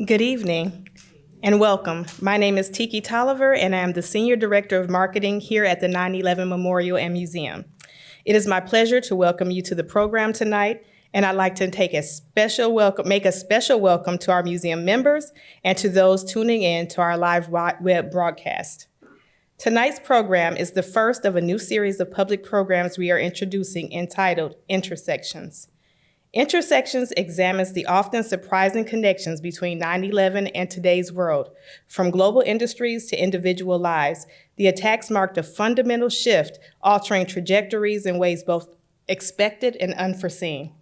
Good evening and welcome. My name is Tiki Tolliver and I am the Senior Director of Marketing here at the 9/11 Memorial and Museum. It is my pleasure to welcome you to the program tonight, and I'd like to make a special welcome to our museum members and to those tuning in to our live web broadcast. Tonight's program is the first of a new series of public programs we are introducing entitled Intersections. Intersections examines the often surprising connections between 9/11 and today's world. From global industries to individual lives, the attacks marked a fundamental shift, altering trajectories in ways both expected and unforeseen.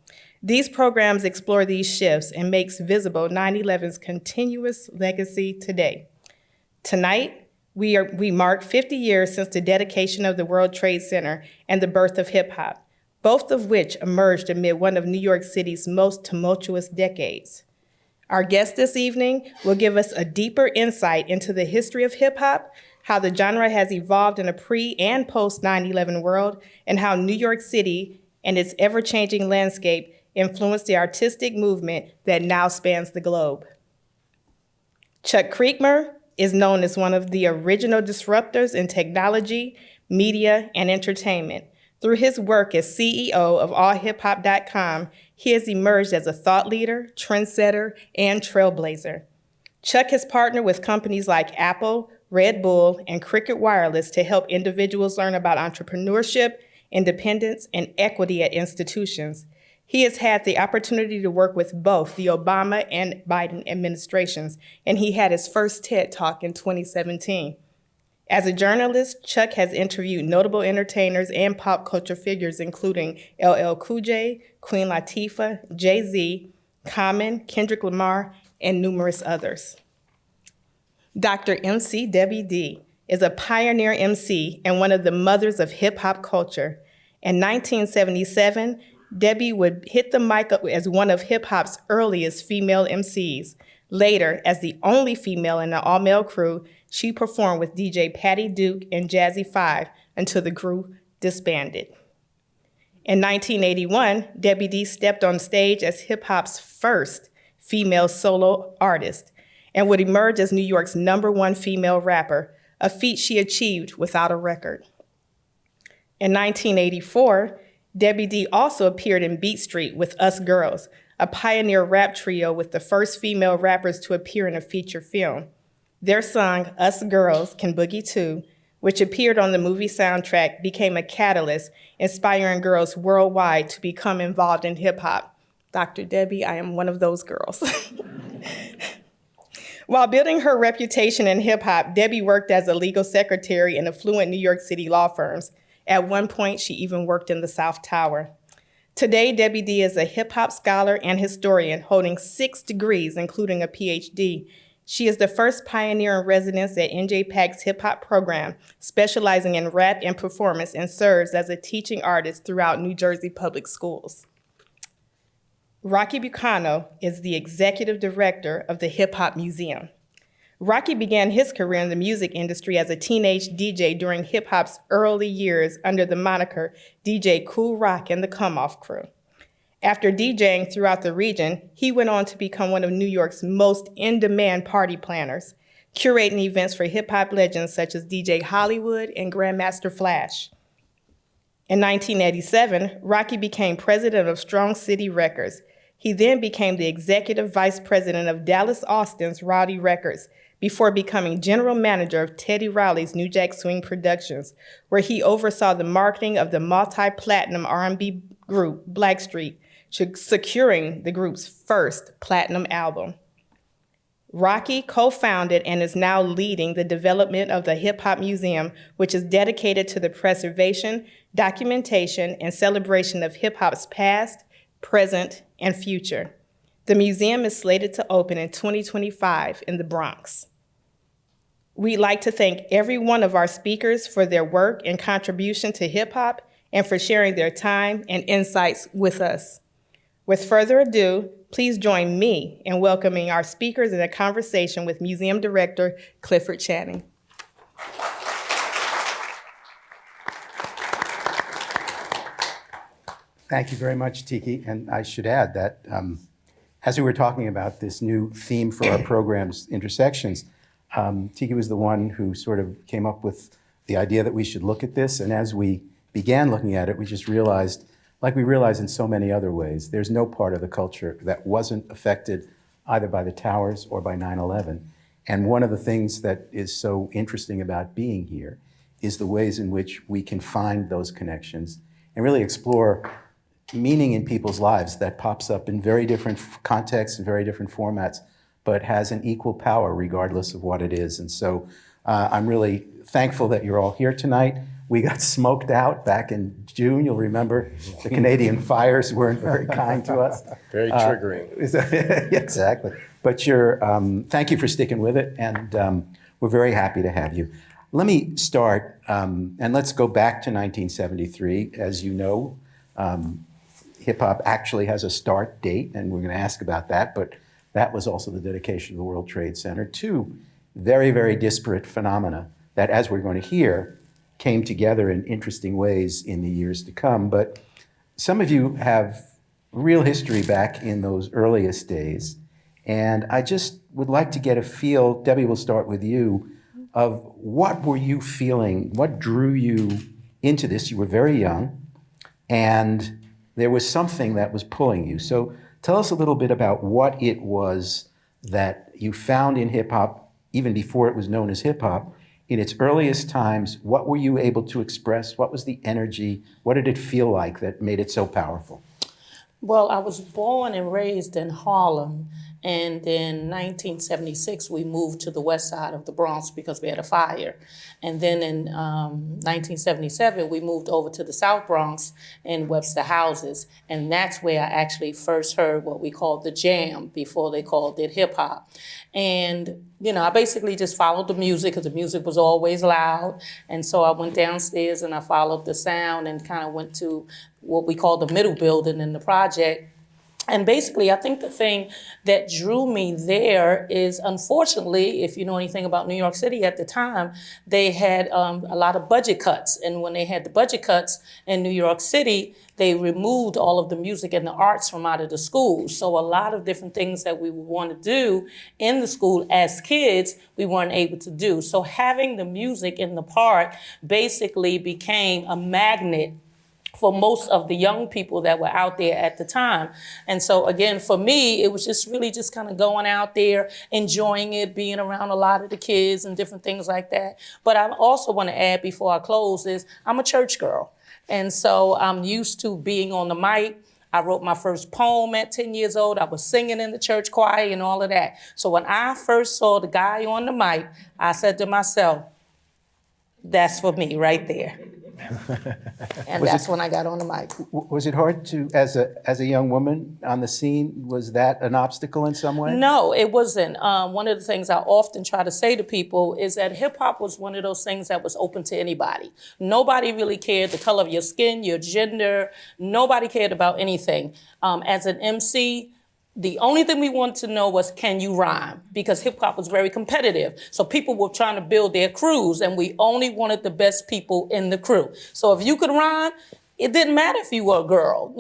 These programs explore these shifts and makes visible 9/11's continuous legacy today. Tonight, we mark 50 years since the dedication of the World Trade Center and the birth of hip-hop, both of which emerged amid one of New York City's most tumultuous decades. Our guest this evening will give us a deeper insight into the history of hip-hop, how the genre has evolved in a pre- and post-9/11 world, and how New York City and its ever-changing landscape influenced the artistic movement that now spans the globe. Chuck Creekmur is known as one of the original disruptors in technology, media, and entertainment. Through his work as CEO of allhiphop.com, he has emerged as a thought leader, trendsetter, and trailblazer. Chuck has partnered with companies like Apple, Red Bull, and Cricket Wireless to help individuals learn about entrepreneurship, independence, and equity at institutions. He has had the opportunity to work with both the Obama and Biden administrations, and he had his first TED Talk in 2017. As a journalist, Chuck has interviewed notable entertainers and pop culture figures, including LL Cool J, Queen Latifah, Jay-Z, Common, Kendrick Lamar, and numerous others. Dr. MC Debbie D is a pioneer MC and one of the mothers of hip-hop culture. In 1977, Debbie would hit the mic as one of hip-hop's earliest female MCs. Later, as the only female in an all-male crew, she performed with DJ Patty Duke and Jazzy 5 until the group disbanded. In 1981, Debbie D stepped on stage as hip-hop's first female solo artist and would emerge as New York's #1 female rapper, a feat she achieved without a record. In 1984, Debbie D also appeared in Beat Street with Us Girls, a pioneer rap trio with the first female rappers to appear in a feature film. Their song, Us Girls Can Boogie Too, which appeared on the movie soundtrack, became a catalyst, inspiring girls worldwide to become involved in hip-hop. Dr. Debbie, I am one of those girls. While building her reputation in hip-hop, Debbie worked as a legal secretary in affluent New York City law firms. At one point, she even worked in the South Tower. Today, Debbie D is a hip-hop scholar and historian holding 6 degrees, including a PhD. She is the first pioneer in residence at NJPAC's hip-hop program, specializing in rap and performance, and serves as a teaching artist throughout New Jersey public schools. Rocky Bucano is the executive director of the Hip Hop Museum. Rocky began his career in the music industry as a teenage DJ during hip-hop's early years under the moniker DJ Kool Rock and the Come Off Crew. After DJing throughout the region, he went on to become one of New York's most in-demand party planners, curating events for hip-hop legends such as DJ Hollywood and Grandmaster Flash. In 1987, Rocky became president of Strong City Records. He then became the executive vice president of Dallas Austin's Rowdy Records, before becoming general manager of Teddy Riley's New Jack Swing Productions, where he oversaw the marketing of the multi-platinum R&B group Blackstreet, securing the group's first platinum album. Rocky co-founded and is now leading the development of the Hip Hop Museum, which is dedicated to the preservation, documentation, and celebration of hip hop's past, present, and future. The museum is slated to open in 2025 in the Bronx. We'd like to thank every one of our speakers for their work and contribution to hip hop and for sharing their time and insights with us. With further ado, please join me in welcoming our speakers in a conversation with Museum Director Clifford Chanin. Thank you very much, Tiki. And I should add that As we were talking about this new theme for our program's intersections, Tiki was the one who sort of came up with the idea that we should look at this. And as we began looking at it, we just realized, like we realize in so many other ways, there's no part of the culture that wasn't affected either by the towers or by 9/11. And one of the things that is so interesting about being here is the ways in which we can find those connections and really explore meaning in people's lives that pops up in very different contexts and very different formats, but has an equal power regardless of what it is. And so I'm really thankful that you're all here tonight. We got smoked out back in June. You'll remember the Canadian fires weren't very kind to us. Very triggering. Exactly. But thank you for sticking with it, and we're very happy to have you. Let me start, and let's go back to 1973. As you know, hip hop actually has a start date, and we're going to ask about that, but that was also the dedication of the World Trade Center. Two very, very disparate phenomena that, as we're going to hear, came together in interesting ways in the years to come. But some of you have real history back in those earliest days, and I just would like to get a feel, Debbie, we'll start with you, of what were you feeling, what drew you into this? You were very young, and there was something that was pulling you. So tell us a little bit about what it was that you found in hip hop, even before it was known as hip hop, in its earliest times. What were you able to express? What was the energy? What did it feel like that made it so powerful? Well, I was born and raised in Harlem, and in 1976 we moved to the west side of the Bronx because we had a fire. And then in 1977 we moved over to the South Bronx in Webster Houses, and that's where I actually first heard what we called the jam before they called it hip hop. And I basically just followed the music because the music was always loud. And so I went downstairs and I followed the sound and kind of went to what we call the middle building in the project. And basically, I think the thing that drew me there is, unfortunately, if you know anything about New York City at the time, they had a lot of budget cuts. And when they had the budget cuts in New York City, they removed all of the music and the arts from out of the schools. So a lot of different things that we would want to do in the school as kids, we weren't able to do. So having the music in the park basically became a magnet for most of the young people that were out there at the time. And so again, for me, it was just really just kind of going out there, enjoying it, being around a lot of the kids and different things like that. But I also want to add before I close is I'm a church girl. And so I'm used to being on the mic. I wrote my first poem at 10 years old. I was singing in the church choir and all of that. So when I first saw the guy on the mic, I said to myself, that's for me right there. And that's when I got on the mic. Was it hard to, as a young woman on the scene, was that an obstacle in some way? No, it wasn't. One of the things I often try to say to people is that hip hop was one of those things that was open to anybody. Nobody really cared the color of your skin, your gender. Nobody cared about anything. As an MC, the only thing we wanted to know was, can you rhyme? Because hip hop was very competitive. So people were trying to build their crews, and we only wanted the best people in the crew. So if you could rhyme, it didn't matter if you were a girl.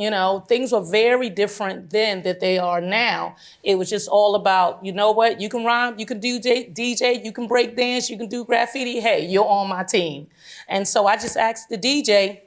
Things were very different then than they are now. It was just all about, you know what, you can rhyme, you can do DJ, you can break dance, you can do graffiti. Hey, you're on my team. And so I just asked the DJ,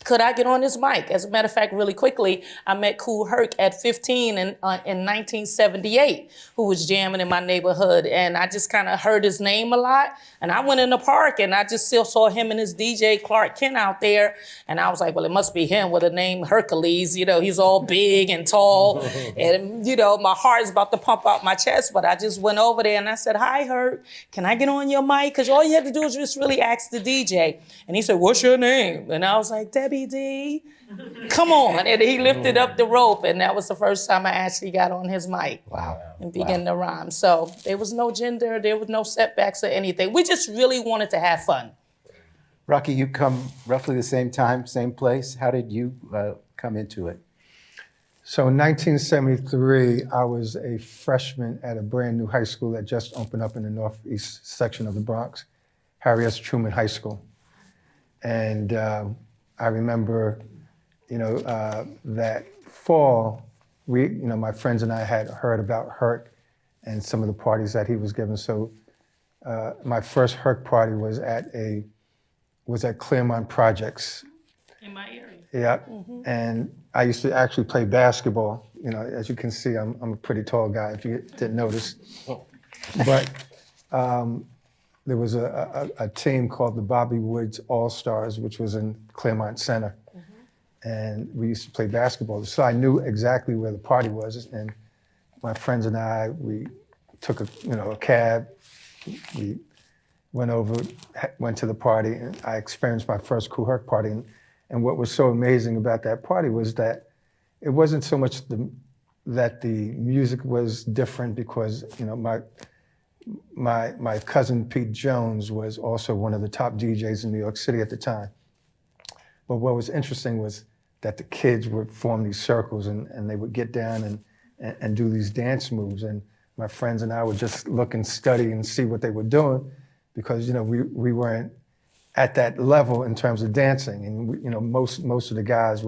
could I get on his mic? As a matter of fact, really quickly, I met Kool Herc at 15 in 1978, who was jamming in my neighborhood. And I just kind of heard his name a lot. And I went in the park and I just still saw him and his DJ Clark Kent out there. And I was like, well, it must be him with the name Hercules. He's all big and tall. And, my heart is about to pump out my chest. But I just went over there and I said, hi, Herc, can I get on your mic? Because all you had to do is just really ask the DJ. And he said, what's your name? And I was like, Debbie D, come on. And he lifted up the rope, and that was the first time I actually got on his mic. Wow. And began to rhyme. So there was no gender, there was no setbacks or anything. We just really wanted to have fun. Rocky, you come roughly the same time, same place. How did you come into it? So in 1973, I was a freshman at a brand new high school that just opened up in the northeast section of the Bronx, Harry S. Truman High School. And I remember, that fall, my friends and I had heard about Herc and some of the parties that he was giving. So my first Herc party was at Claremont Projects. In my area. Yeah, and I used to actually play basketball. As you can see, I'm a pretty tall guy, if you didn't notice. But there was a team called the Bobby Woods All-Stars, which was in Claremont Center. And we used to play basketball. So I knew exactly where the party was. And my friends and I, we took a cab. We went to the party, and I experienced my first Kool Herc party. And what was so amazing about that party was that it wasn't so much that the music was different, because my cousin Pete Jones was also one of the top DJs in New York City at the time. But what was interesting was that the kids would form these circles, and they would get down and do these dance moves. And my friends and I would just look and study and see what they were doing, because we weren't at that level in terms of dancing. And most of the guys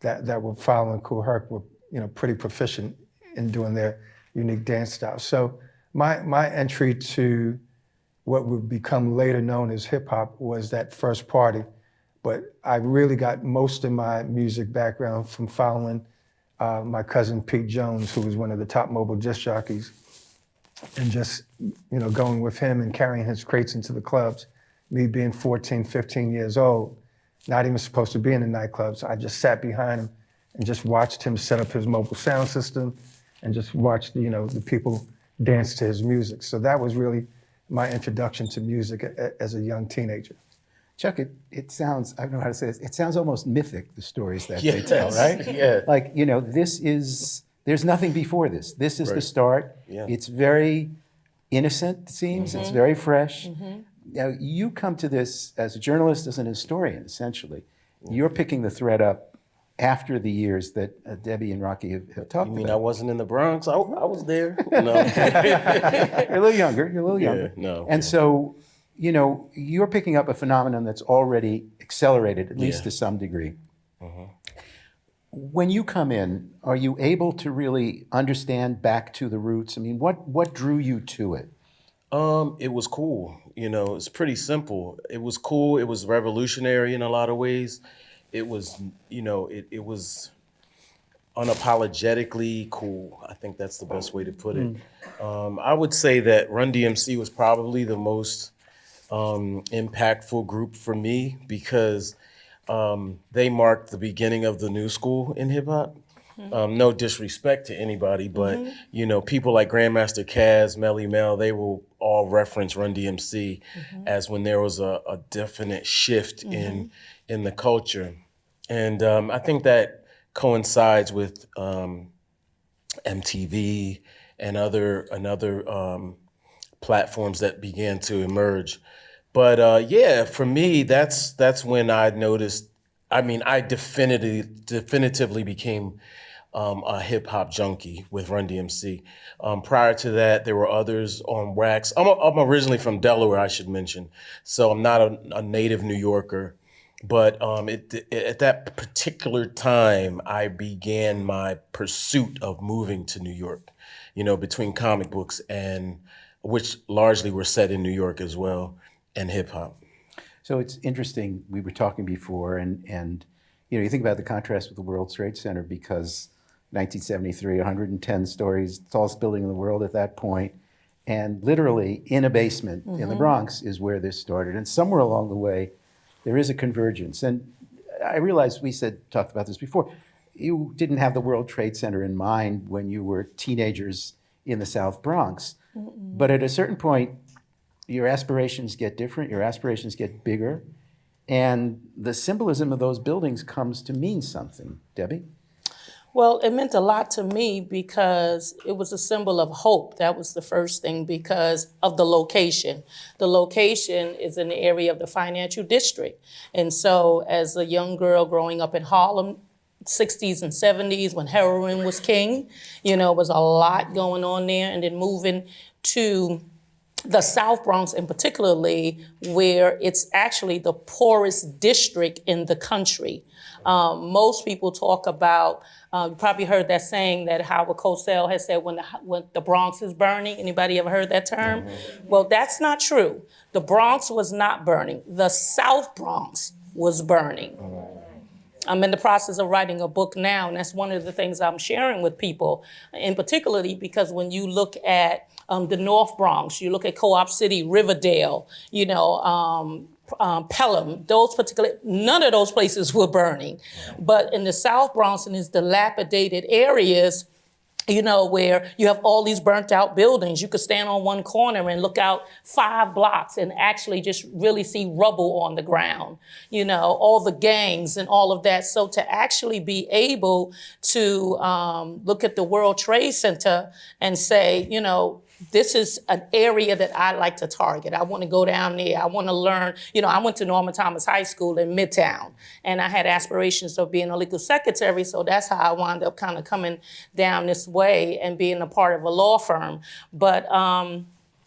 that were following Kool Herc were pretty proficient in doing their unique dance style. So my entry to what would become later known as hip hop was that first party. But I really got most of my music background from following my cousin Pete Jones, who was one of the top mobile disc jockeys, and just going with him and carrying his crates into the clubs. Me being 14, 15 years old, not even supposed to be in the nightclubs, I just sat behind him and just watched him set up his mobile sound system, and just watched the people dance to his music. So that was really my introduction to music as a young teenager. Chuck, it sounds, I don't know how to say this, it sounds almost mythic, the stories that Yes. they tell, right? Yeah. Like, there's nothing before this. This is the Right. start. Yeah. It's very innocent, it seems. It's very fresh. Now, you come to this as a journalist, as an historian, essentially. You're picking the thread up after the years that Debbie and Rocky have talked You mean I about. wasn't in the Bronx? I was there. No. You're a little younger. You're a little younger. no. And so, you're picking up a phenomenon that's already accelerated, at least Yeah. to some degree. When you come in, are you able to really understand back to the roots? I mean, what drew you to it? It was cool. It's pretty simple. It was cool. It was revolutionary in a lot of ways. It was, it was unapologetically cool. I think that's the best way to put it. I would say that Run DMC was probably the most impactful group for me, because they marked the beginning of the new school in hip hop. No disrespect to anybody, but people like Grandmaster Caz, Melly Mel, they will all reference Run DMC as when there was a definite shift in the culture. And I think that coincides with MTV and other platforms that began to emerge. But for me, that's when I noticed. I mean, I definitively became a hip hop junkie with Run DMC. Prior to that, there were others on Wax. I'm originally from Delaware, I should mention, so I'm not a native New Yorker. But at that particular time, I began my pursuit of moving to New York, between comic books, and which largely were set in New York as well, and hip hop. So it's interesting, we were talking before, and you think about the contrast with the World Trade Center, because 1973, 110 stories, tallest building in the world at that point, and literally in a basement in the Bronx is where this started. And somewhere along the way, there is a convergence. And I realize talked about this before, you didn't have the World Trade Center in mind when you were teenagers in the South Bronx. But at a certain point, your aspirations get different, your aspirations get bigger, and the symbolism of those buildings comes to mean something. Debbie? Well, it meant a lot to me because it was a symbol of hope. That was the first thing, because of the location. The location is in the area of the financial district. And so as a young girl growing up in Harlem, 60s and 70s, when heroin was king, was a lot going on there. And then moving to the South Bronx in particularly, where it's actually the poorest district in the country. Most people talk about, you probably heard that saying that Howard Cosell has said when the Bronx is burning. Anybody ever heard that term? Well, that's not true. The Bronx was not burning. The South Bronx was burning. I'm in the process of writing a book now, and that's one of the things I'm sharing with people, in particularly because when you look at the North Bronx, you look at Co-op City, Riverdale, Pelham, none of those places were burning. But in the South Bronx and these dilapidated areas, where you have all these burnt out buildings, you could stand on one corner and look out 5 blocks and actually just really see rubble on the ground, all the gangs and all of that. So to actually be able to look at the World Trade Center and say, this is an area that I like to target. I want to go down there. I want to learn. I went to Norman Thomas High School in Midtown, and I had aspirations of being a legal secretary, so that's how I wound up kind of coming down this way and being a part of a law firm. But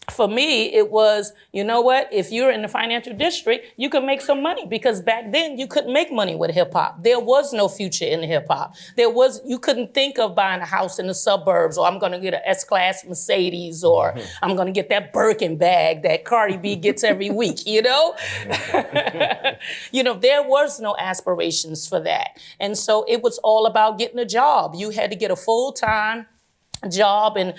for me, it was, if you're in the financial district, you can make some money, because back then you couldn't make money with hip hop. There was no future in hip hop. You couldn't think of buying a house in the suburbs, or I'm going to get an S-Class Mercedes, or I'm going to get that Birkin bag that Cardi B gets every week, There was no aspirations for that. And so it was all about getting a job. You had to get a full-time job in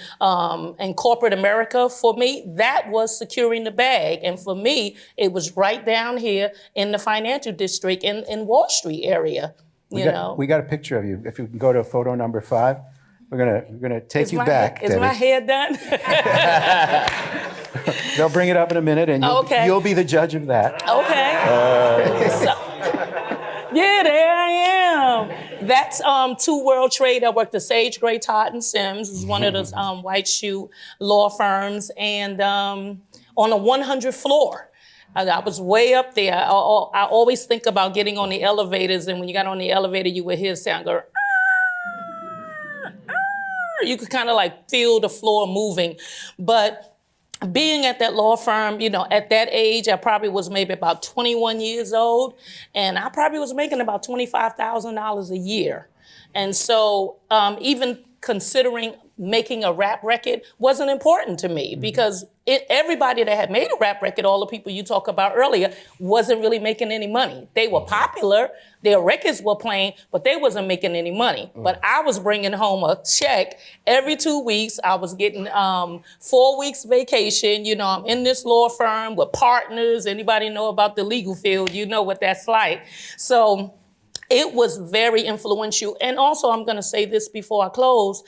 corporate America. For me, that was securing the bag. And for me, it was right down here in the financial district in Wall Street area. We got a picture of you. If you can go to photo number 5, we're gonna take you back. Is my hair done? They'll bring it up in a minute, and you'll be the judge of that. Okay. Yeah, there I am. That's Two World Trade. I worked at Sage, Gray, Todd, and Sims. It was one of those white shoe law firms. And on the 100th floor, I was way up there. I always think about getting on the elevators, and when you got on the elevator, you would hear the sound go, you could kind of like feel the floor moving. But being at that law firm, at that age, I probably was maybe about 21 years old, and I probably was making about $25,000 a year. And so even considering making a rap record wasn't important to me, because everybody that had made a rap record, all the people you talked about earlier, wasn't really making any money. They were popular, their records were playing, but they wasn't making any money. But I was bringing home a check every 2 weeks. I was getting 4 weeks vacation. I'm in this law firm with partners. Anybody know about the legal field, you know what that's like. So it was very influential. And also, I'm going to say this before I close,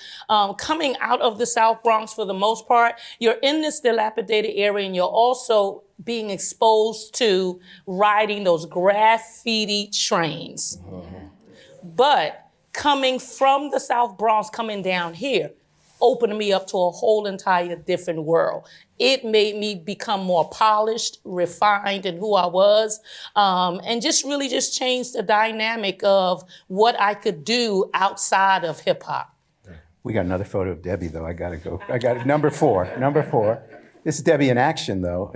coming out of the South Bronx, for the most part, you're in this dilapidated area, and you're also being exposed to riding those graffiti trains. But coming from the South Bronx, coming down here, opened me up to a whole entire different world. It made me become more polished, refined in who I was, and just really just changed the dynamic of what I could do outside of hip hop. We got another photo of Debbie, though. I got to go. I got number 4. Number 4. This is Debbie in action, though.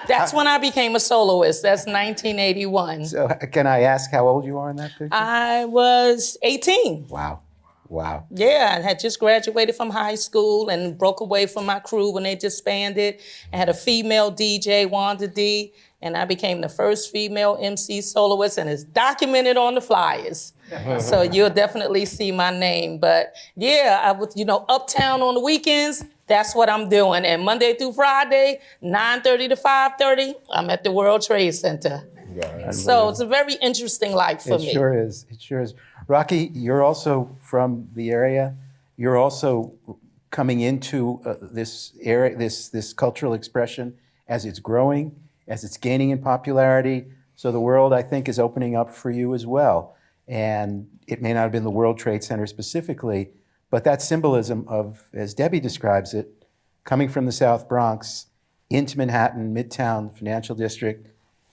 That's when I became a soloist. That's 1981. So can I ask how old you are in that picture? I was 18. Wow. Yeah, I had just graduated from high school and broke away from my crew when they disbanded. I had a female DJ, Wanda D, and I became the first female MC soloist, and it's documented on the flyers. So you'll definitely see my name. But yeah, I was, uptown on the weekends, that's what I'm doing. And Monday through Friday, 9:30 to 5:30, I'm at the World Trade Center. So it's a very interesting life for me. It sure is. Rocky, you're also from the area. You're also coming into this area, this cultural expression as it's growing, as it's gaining in popularity. So the world, I think, is opening up for you as well. And it may not have been the World Trade Center specifically, but that symbolism of, as Debbie describes it, coming from the South Bronx into Manhattan, Midtown, financial district,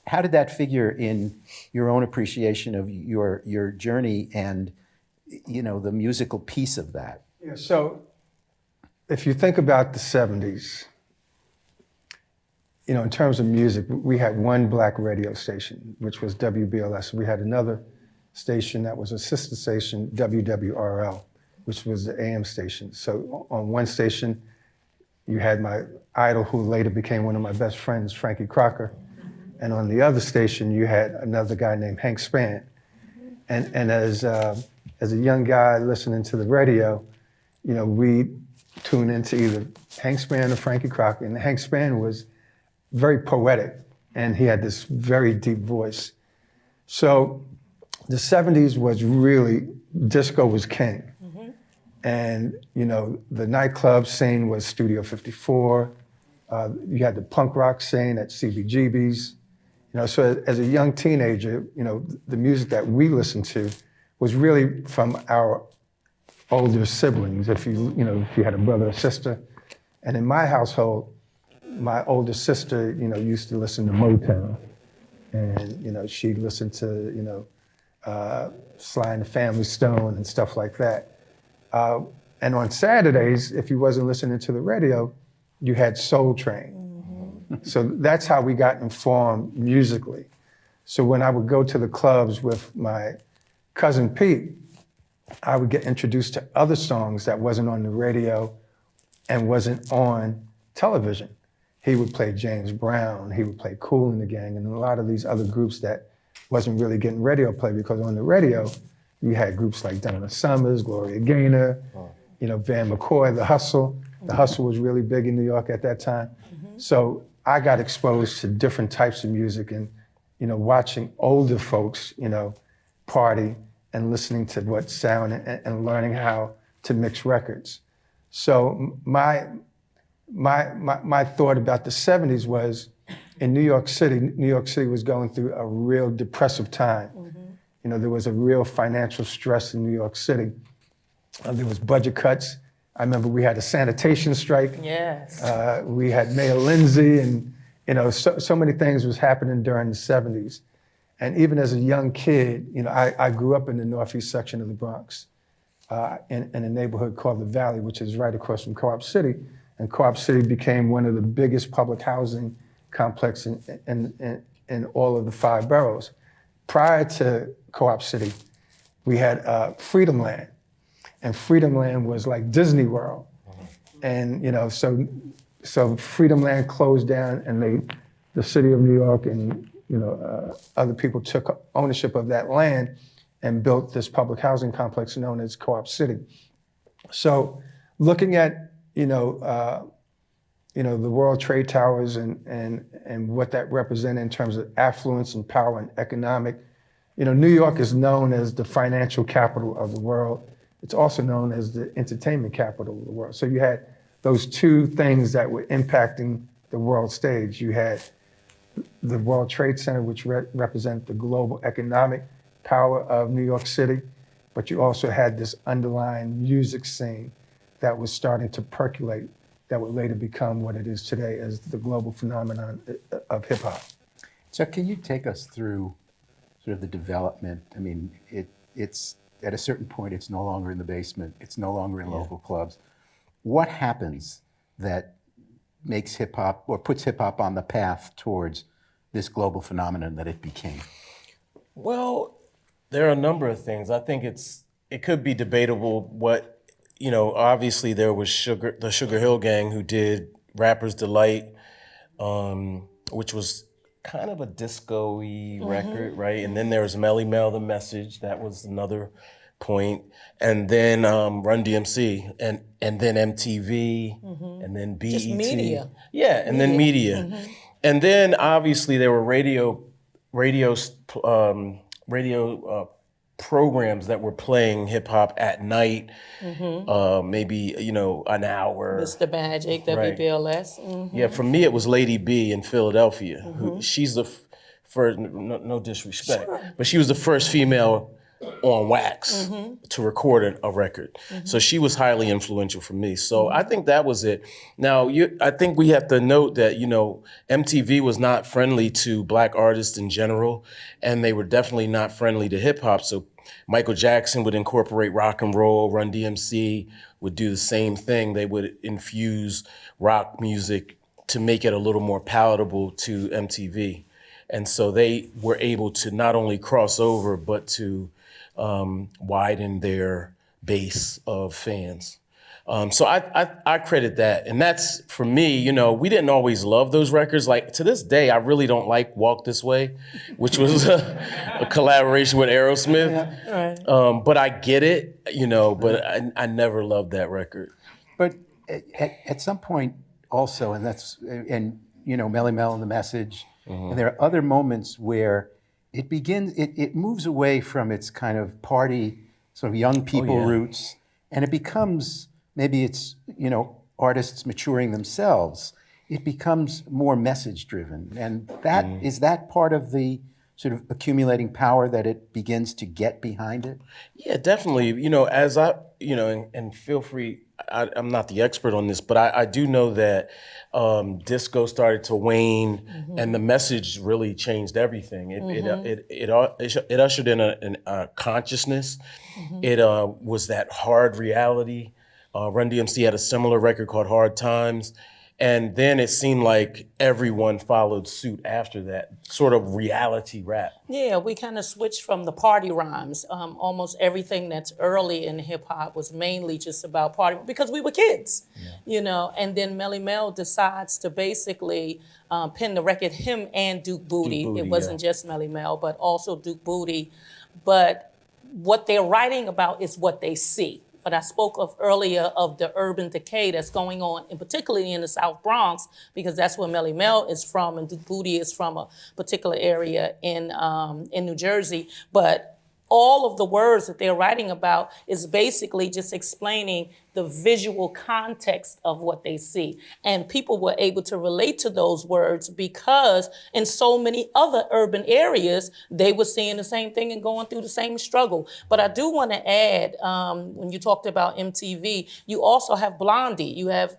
how did that figure in your own appreciation of your journey and, the musical piece of that? Yeah, so if you think about the 70s, in terms of music, we had one black radio station, which was WBLS. We had another station that was a sister station, WWRL, which was the AM station. So on one station, you had my idol, who later became one of my best friends, Frankie Crocker. And on the other station, you had another guy named Hank Spann. And as a young guy listening to the radio, we tune into either Hank Spann or Frankie Crocker. And Hank Spann was very poetic, and he had this very deep voice. So the 70s was really, disco was king. And, the nightclub scene was Studio 54. You had the punk rock scene at CBGB's. So as a young teenager, the music that we listened to was really from our older siblings. If you had a brother or sister. And in my household, my older sister, used to listen to Motown. And, she'd listen to, Sly and the Family Stone and stuff like that. And on Saturdays, if you wasn't listening to the radio, you had Soul Train. So that's how we got informed musically. So when I would go to the clubs with my cousin Pete, I would get introduced to other songs that wasn't on the radio and wasn't on television. He would play James Brown, he would play Kool and the Gang, and a lot of these other groups that wasn't really getting radio play, because on the radio, you had groups like Donna Summers, Gloria Gaynor, Van McCoy, The Hustle. The Hustle was really big in New York at that time. So I got exposed to different types of music and, watching older folks, party and listening to what sound and learning how to mix records. So my thought about the 70s was, in New York City was going through a real depressive time. There was a real financial stress in New York City. There was budget cuts. I remember we had a sanitation strike. Yes. We had Mayor Lindsay, and so many things was happening during the 70s. And even as a young kid, I grew up in the northeast section of the Bronx, in a neighborhood called the Valley, which is right across from Co-op City. And Co-op City became one of the biggest public housing complexes in all of the 5 boroughs. Prior to Co-op City, we had Freedom Land. And Freedom Land was like Disney World. And, so Freedom Land closed down, and the city of New York and, other people took ownership of that land and built this public housing complex known as Co-op City. So looking at, the World Trade Towers and what that represented in terms of affluence and power and economic, New York is known as the financial capital of the world. It's also known as the entertainment capital of the world. So you had those two things that were impacting the world stage. You had the World Trade Center, which represent the global economic power of New York City, but you also had this underlying music scene that was starting to percolate, that would later become what it is today as the global phenomenon of hip hop. So can you take us through sort of the development? I mean, it's at a certain point, it's no longer in the basement. It's no longer in local clubs. What happens that makes hip hop, or puts hip hop on the path towards this global phenomenon that it became? Well, there are a number of things. I think it could be debatable what, obviously there was the Sugar Hill Gang, who did Rapper's Delight, which was kind of a disco-y record, right? And then there was Melly Mel, The Message. That was another point. And then Run DMC, and then MTV, and then BET. Just media. Yeah, and then media. And then obviously there were radio programs that were playing hip hop at night, maybe, an hour. Mr. Magic, WBLS. Yeah, for me it was Lady B in Philadelphia. Who she's the first, no disrespect, but she was the first female on wax to record a record. So she was highly influential for me. So I think that was it. Now, I think we have to note that, MTV was not friendly to Black artists in general, and they were definitely not friendly to hip hop. So Michael Jackson would incorporate rock and roll. Run DMC would do the same thing. They would infuse rock music to make it a little more palatable to MTV. And so they were able to not only cross over, but to widen their base of fans. So I credit that. And that's, for me, you know, we didn't always love those records. Like, to this day, I really don't like Walk This Way, which was a collaboration with Aerosmith. Yeah. Right. But I get it, you know, but I never loved that record. But at some point also, and you know, Melly Mel and the Message, and there are other moments where it moves away from its kind of party, sort of young people roots, and it becomes, maybe it's, you know, artists maturing themselves. It becomes more message driven. And that is that part of the sort of accumulating power that it begins to get behind it? Yeah, definitely. You know, as I, you know, and feel free, I'm not the expert on this, but I do know that disco started to wane, and the message really changed everything. It ushered in a consciousness. It was that hard reality. Run DMC had a similar record called Hard Times. And then it seemed like everyone followed suit after that, sort of reality rap. Yeah, we kind of switched from the party rhymes. Almost everything that's early in hip hop was mainly just about party, because we were kids, you know. And then Melly Mel decides to basically pin the record, him and Duke Booty. It wasn't just Melly Mel, but also Duke Booty. But what they're writing about is what they see. But I spoke of earlier of the urban decay that's going on, and particularly in the South Bronx, because that's where Melly Mel is from, and Duke Booty is from a particular area in New Jersey. But all of the words that they're writing about is basically just explaining the visual context of what they see. And people were able to relate to those words because in so many other urban areas, they were seeing the same thing and going through the same struggle. But I do want to add, when you talked about MTV, you also have Blondie. You have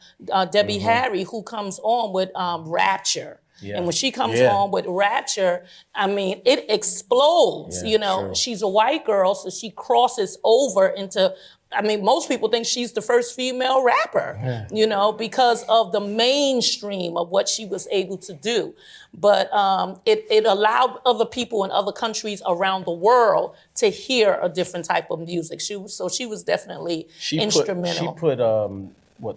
Debbie Harry, who comes on with Rapture. Yeah. And when she comes on with Rapture, I mean, it explodes. You know, she's a white girl, so she crosses over into, I mean, most people think she's the first female rapper, you know, because of the mainstream of what she was able to do. But it allowed other people in other countries around the world to hear a different type of music. She was definitely instrumental. She put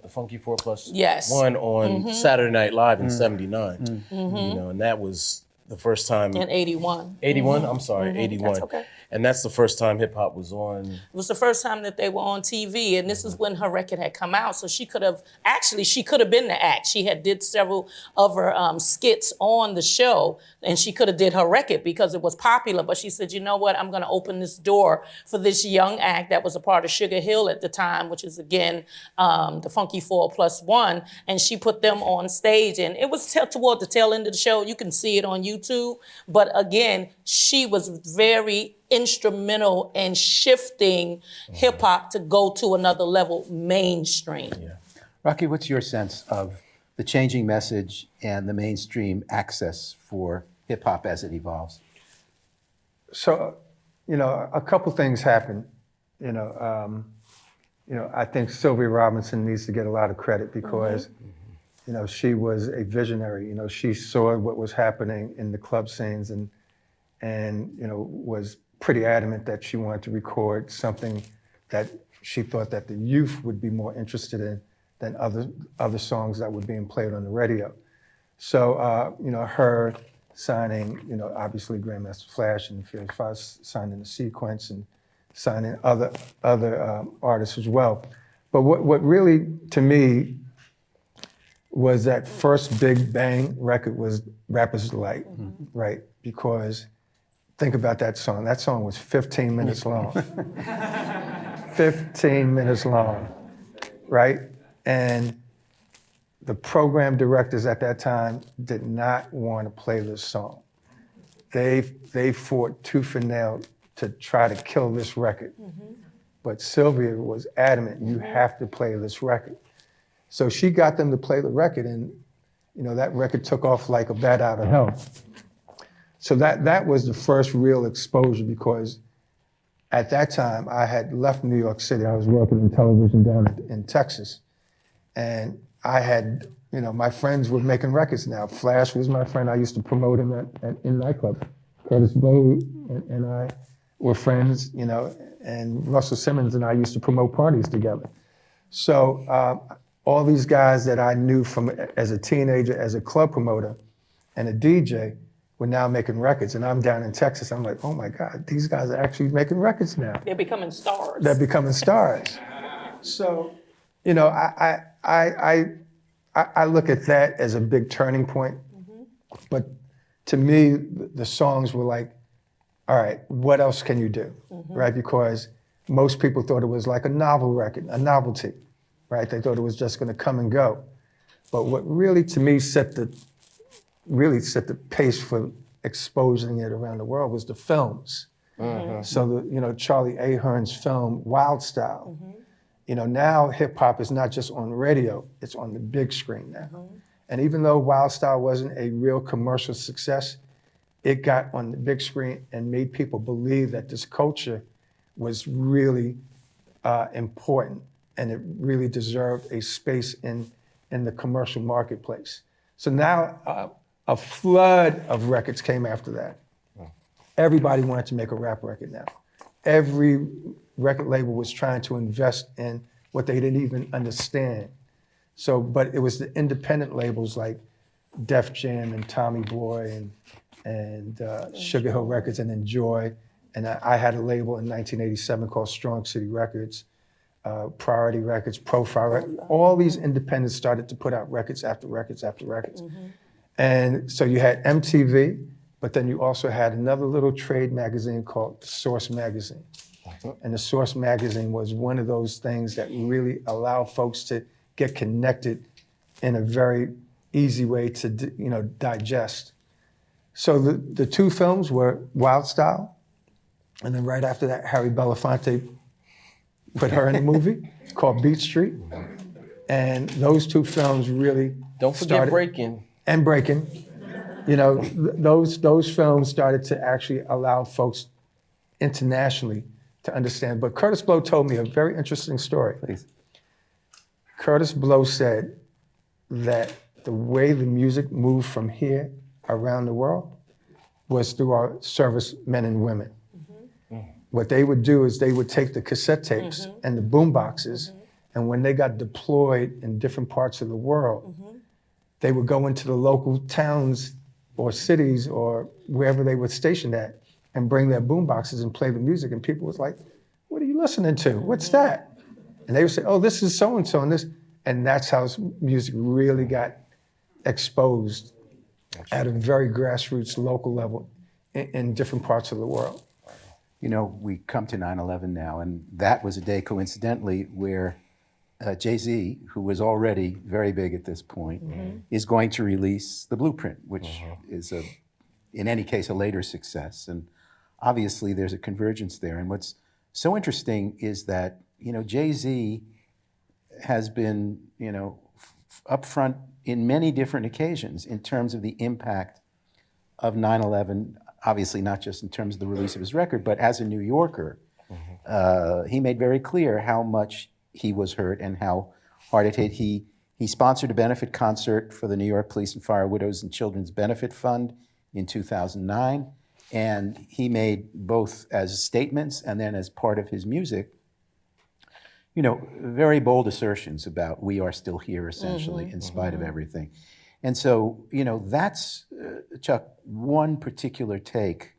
the Funky 4+1 on Saturday Night Live in '79. You know, and that was the first time. In 81. 81? I'm sorry, 81. That's okay. And that's the first time hip hop was on. It was the first time that they were on TV, and this is when her record had come out. So she could have been the act. She had did several of her skits on the show, and she could have did her record because it was popular. But she said, you know what, I'm gonna open this door for this young act that was a part of Sugar Hill at the time, which is again, the Funky 4+1. And she put them on stage, and it was toward the tail end of the show. You can see it on YouTube. But again, she was very instrumental in shifting hip hop to go to another level, mainstream. Rocky, what's your sense of the changing message and the mainstream access for hip hop as it evolves? So, you know, a couple things happen. You know, I think Sylvia Robinson needs to get a lot of credit because, you know, she was a visionary. You know, she saw what was happening in the club scenes and you know, was pretty adamant that she wanted to record something that she thought that the youth would be more interested in than other songs that were being played on the radio. So, you know, her signing, you know, obviously Grandmaster Flash and Furious Five, signing the Sequence and signing other artists as well. But what really, to me, was that first Big Bang record was Rapper's Delight, right? Because think about that song. That song was 15 minutes long. 15 minutes long, right? And the program directors at that time did not want to play this song. They fought tooth and nail to try to kill this record. But Sylvia was adamant, you have to play this record. So she got them to play the record, and you know, that record took off like a bat out of hell. So that was the first real exposure, because at that time, I had left New York City. I was working in television down in Texas. And I had, my friends were making records now. Flash was my friend. I used to promote him in nightclub. Curtis Blow and I were friends, and Russell Simmons and I used to promote parties together. So all these guys that I knew from as a teenager, as a club promoter and a DJ, were now making records. And I'm down in Texas. I'm like, oh my God, these guys are actually making records now. They're becoming stars. They're becoming stars. So, I look at that as a big turning point. But to me, the songs were like, all right, what else can you do, right? Because most people thought it was like a novel record, a novelty, right? They thought it was just going to come and go. But what really, to me, set the pace for exposing it around the world was the films. So Charlie Ahern's film Wild Style. Now hip hop is not just on radio; it's on the big screen now. And even though Wild Style wasn't a real commercial success, it got on the big screen and made people believe that this culture was really important and it really deserved a space in the commercial marketplace. So now a flood of records came after that. Everybody wanted to make a rap record now. Every record label was trying to invest in what they didn't even understand. So, but it was the independent labels like Def Jam and Tommy Boy and Sugar Hill Records and Enjoy. And I had a label in 1987 called Strong City Records, Priority Records, Profile Records. All these independents started to put out records after records after records. And so you had MTV, but then you also had another little trade magazine called Source Magazine. And the Source Magazine was one of those things that really allowed folks to get connected in a very easy way to digest. So the two films were Wild Style, and then right after that, Harry Belafonte put her in a movie called Beat Street. And those two films really Don't forget Breaking. And Breaking. Those films started to actually allow folks internationally to understand. But Curtis Blow told me a very interesting story. Please. Curtis Blow said that the way the music moved from here around the world was through our servicemen and women. What they would do is they would take the cassette tapes and the boom boxes, and when they got deployed in different parts of the world, they would go into the local towns or cities or wherever they were stationed at and bring their boom boxes and play the music, and people was like, what are you listening to? What's that? And they would say, oh, this is so-and-so and this. And that's how music really got exposed at a very grassroots local level in different parts of the world. We come to 9/11 now, and that was a day, coincidentally, where Jay-Z, who was already very big at this point, is going to release The Blueprint, which is, in any case, a later success. And obviously, there's a convergence there. And what's so interesting is that, Jay-Z has been, up front in many different occasions in terms of the impact of 9/11, obviously not just in terms of the release of his record, but as a New Yorker, he made very clear how much he was hurt and how hard it hit. He sponsored a benefit concert for the New York Police and Fire Widows and Children's Benefit Fund in 2009, and he made both as statements and then as part of his music, very bold assertions about we are still here, essentially, in spite of everything. And so, that's, Chuck, one particular take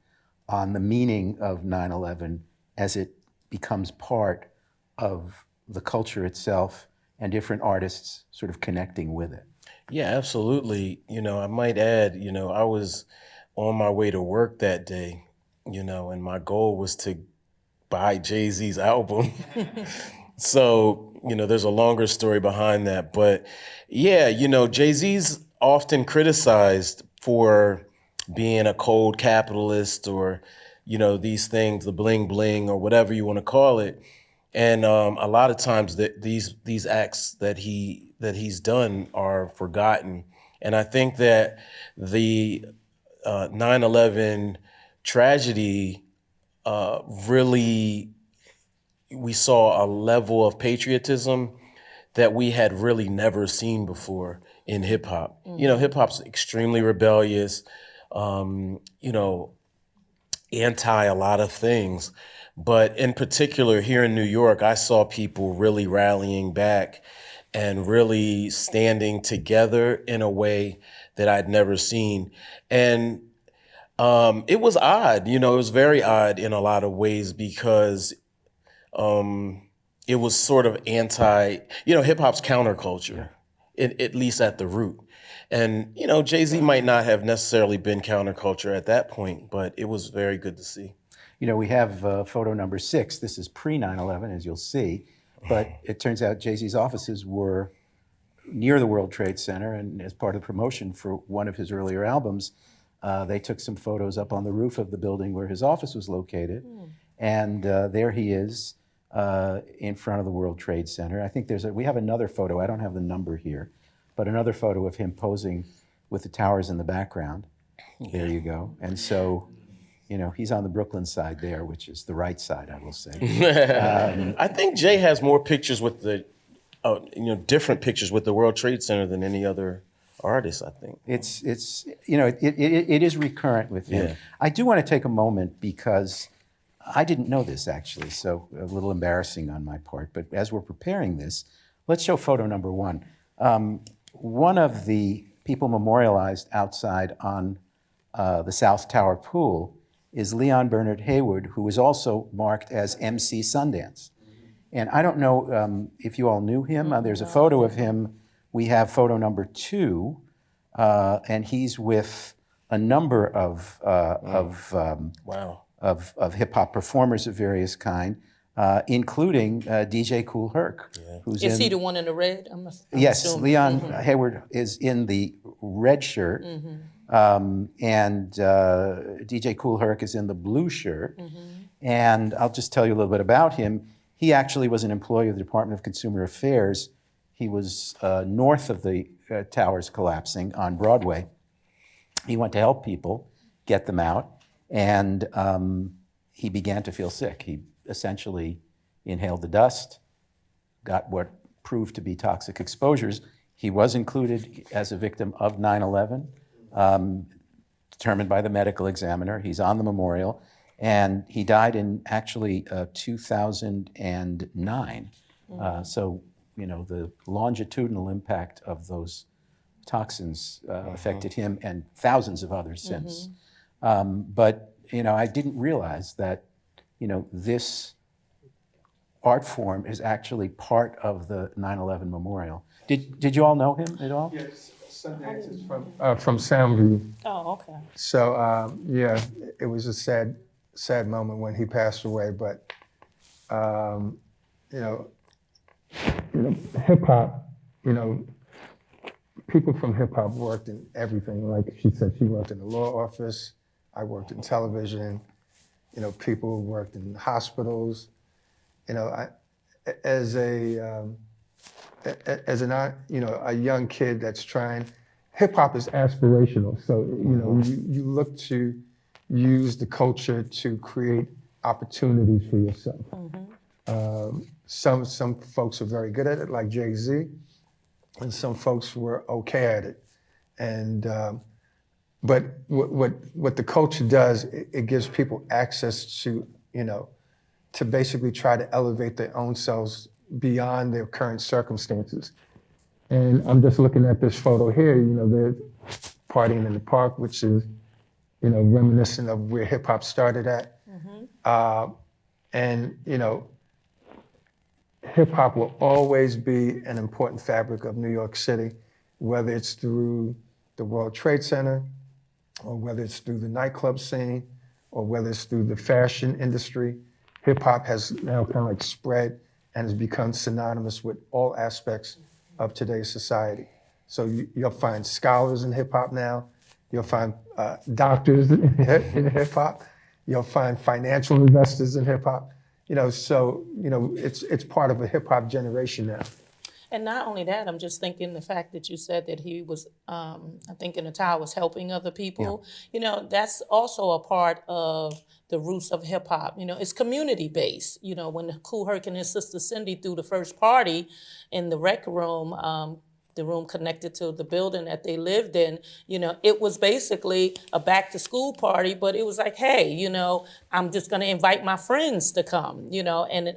on the meaning of 9/11 as it becomes part of the culture itself and different artists sort of connecting with it. Yeah, absolutely. I might add, I was on my way to work that day, and my goal was to buy Jay-Z's album. So, there's a longer story behind that. But yeah, Jay-Z's often criticized for being a cold capitalist or, these things, the bling bling or whatever you want to call it. And a lot of times these acts that he's done are forgotten. And I think that the 9/11 tragedy really, we saw a level of patriotism that we had really never seen before in hip hop. You know, hip hop's extremely rebellious, you know, anti a lot of things. But in particular, here in New York, I saw people really rallying back and really standing together in a way that I'd never seen. And it was odd, you know, it was very odd in a lot of ways because it was sort of anti, you know, hip hop's counterculture, at least at the root. And, you know, Jay-Z might not have necessarily been counterculture at that point, but it was very good to see. You know, we have photo number 6. This is pre 9/11, as you'll see. But it turns out Jay-Z's offices were near the World Trade Center, and as part of the promotion for one of his earlier albums, they took some photos up on the roof of the building where his office was located. And there he is in front of the World Trade Center. I think we have another photo, I don't have the number here, but another photo of him posing with the towers in the background. There you go. And so, you know, he's on the Brooklyn side there, which is the right side, I will say. I think Jay has more pictures with the, you know, different pictures with the World Trade Center than any other artist, I think. It's you know, it is recurrent with him. Yeah. I do want to take a moment because I didn't know this actually, so a little embarrassing on my part. But as we're preparing this, let's show photo number 1. One of the people memorialized outside on the South Tower pool is Leon Bernard Hayward, who is also marked as MC Sundance. And I don't know if you all knew him. There's a photo of him. We have photo number 2, and he's with a number of Wow. of hip hop performers of various kind, including DJ Kool Herc, who's Is in. he the one in the red? I'm Yes, assuming. Leon Hayward is in the red shirt, and DJ Kool Herc is in the blue shirt. And I'll just tell you a little bit about him. He actually was an employee of the Department of Consumer Affairs. He was north of the towers collapsing on Broadway. He went to help people get them out, and he began to feel sick. He essentially inhaled the dust, got what proved to be toxic exposures. He was included as a victim of 9/11, determined by the medical examiner. He's on the memorial, and he died in actually 2009. So, you know, the longitudinal impact of those toxins affected him and thousands of others since. But, you know, I didn't realize that, you know, this art form is actually part of the 9/11 memorial. Did you all know him at all? Yes, Sundance is from Soundview. Oh, okay. So yeah, it was a sad moment when he passed away. But you know, hip hop. You know, people from hip hop worked in everything. Like she said, she worked in the law office. I worked in television. You know, people worked in hospitals. You know, as a young kid that's trying, hip hop is aspirational. So, you know, you look to use the culture to create opportunities for yourself. Some folks are very good at it, like Jay-Z, and some folks were okay at it. And but what the culture does, it gives people access to, you know, to basically try to elevate their own selves beyond their current circumstances. And I'm just looking at this photo here, you know, they're partying in the park, which is, you know, reminiscent of where hip hop started at. And, you know, hip hop will always be an important fabric of New York City, whether it's through the World Trade Center, or whether it's through the nightclub scene, or whether it's through the fashion industry. Hip hop has now kind of like spread and has become synonymous with all aspects of today's society. So you'll find scholars in hip hop now. You'll find doctors in hip hop. You'll find financial investors in hip hop. You know, so, you know, it's part of a hip hop generation now. And not only that, I'm just thinking the fact that you said that he was, I think in the tower was helping other people. You know, that's also a part of the roots of hip hop. You know, it's community based. You know, when Kool Herc and his sister Cindy threw the first party in the rec room, the room connected to the building that they lived in, you know, it was basically a back to school party, but it was like, hey, you know, I'm just gonna invite my friends to come, you know, and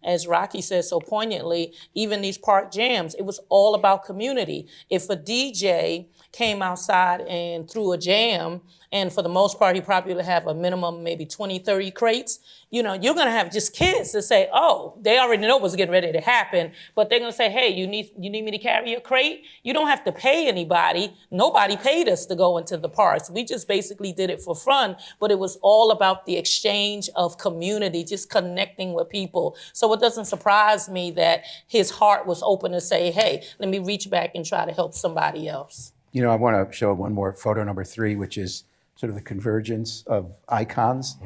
as Rocky says so poignantly, even these park jams, it was all about community. If a DJ came outside and threw a jam, and for the most part, he probably would have a minimum, maybe 20, 30 crates, you know, you're gonna have just kids to say, oh, they already know what's getting ready to happen, but they're gonna say, hey, you need me to carry a crate? You don't have to pay anybody. Nobody paid us to go into the parks. We just basically did it for fun, but it was all about the exchange of community, just connecting with people. So it doesn't surprise me that his heart was open to say, hey, let me reach back and try to help somebody else. You know, I want to show one more photo, number 3, which is sort of the convergence of icons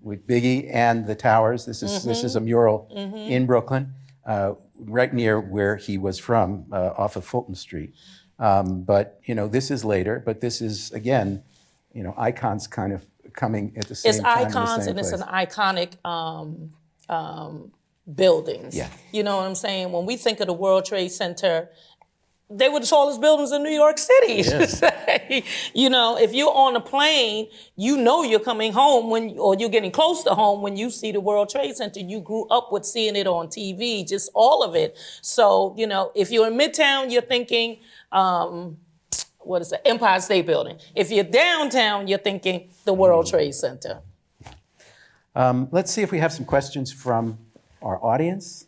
with Biggie and the towers. This is a mural in Brooklyn, right near where he was from, off of Fulton Street. But you know, this is later. But this is again, you know, icons kind of coming at the same It's time. icons and it's an iconic buildings. Yeah. You know what I'm saying? When we think of the World Trade Center, they were the tallest buildings in New York City. Yes. You know, if you're on a plane, you know you're coming home or you're getting close to home when you see the World Trade Center. You grew up with seeing it on TV, just all of it. So, you know, if you're in Midtown, you're thinking, what is it, Empire State Building. If you're downtown, you're thinking the World Trade Center. Let's see if we have some questions from our audience.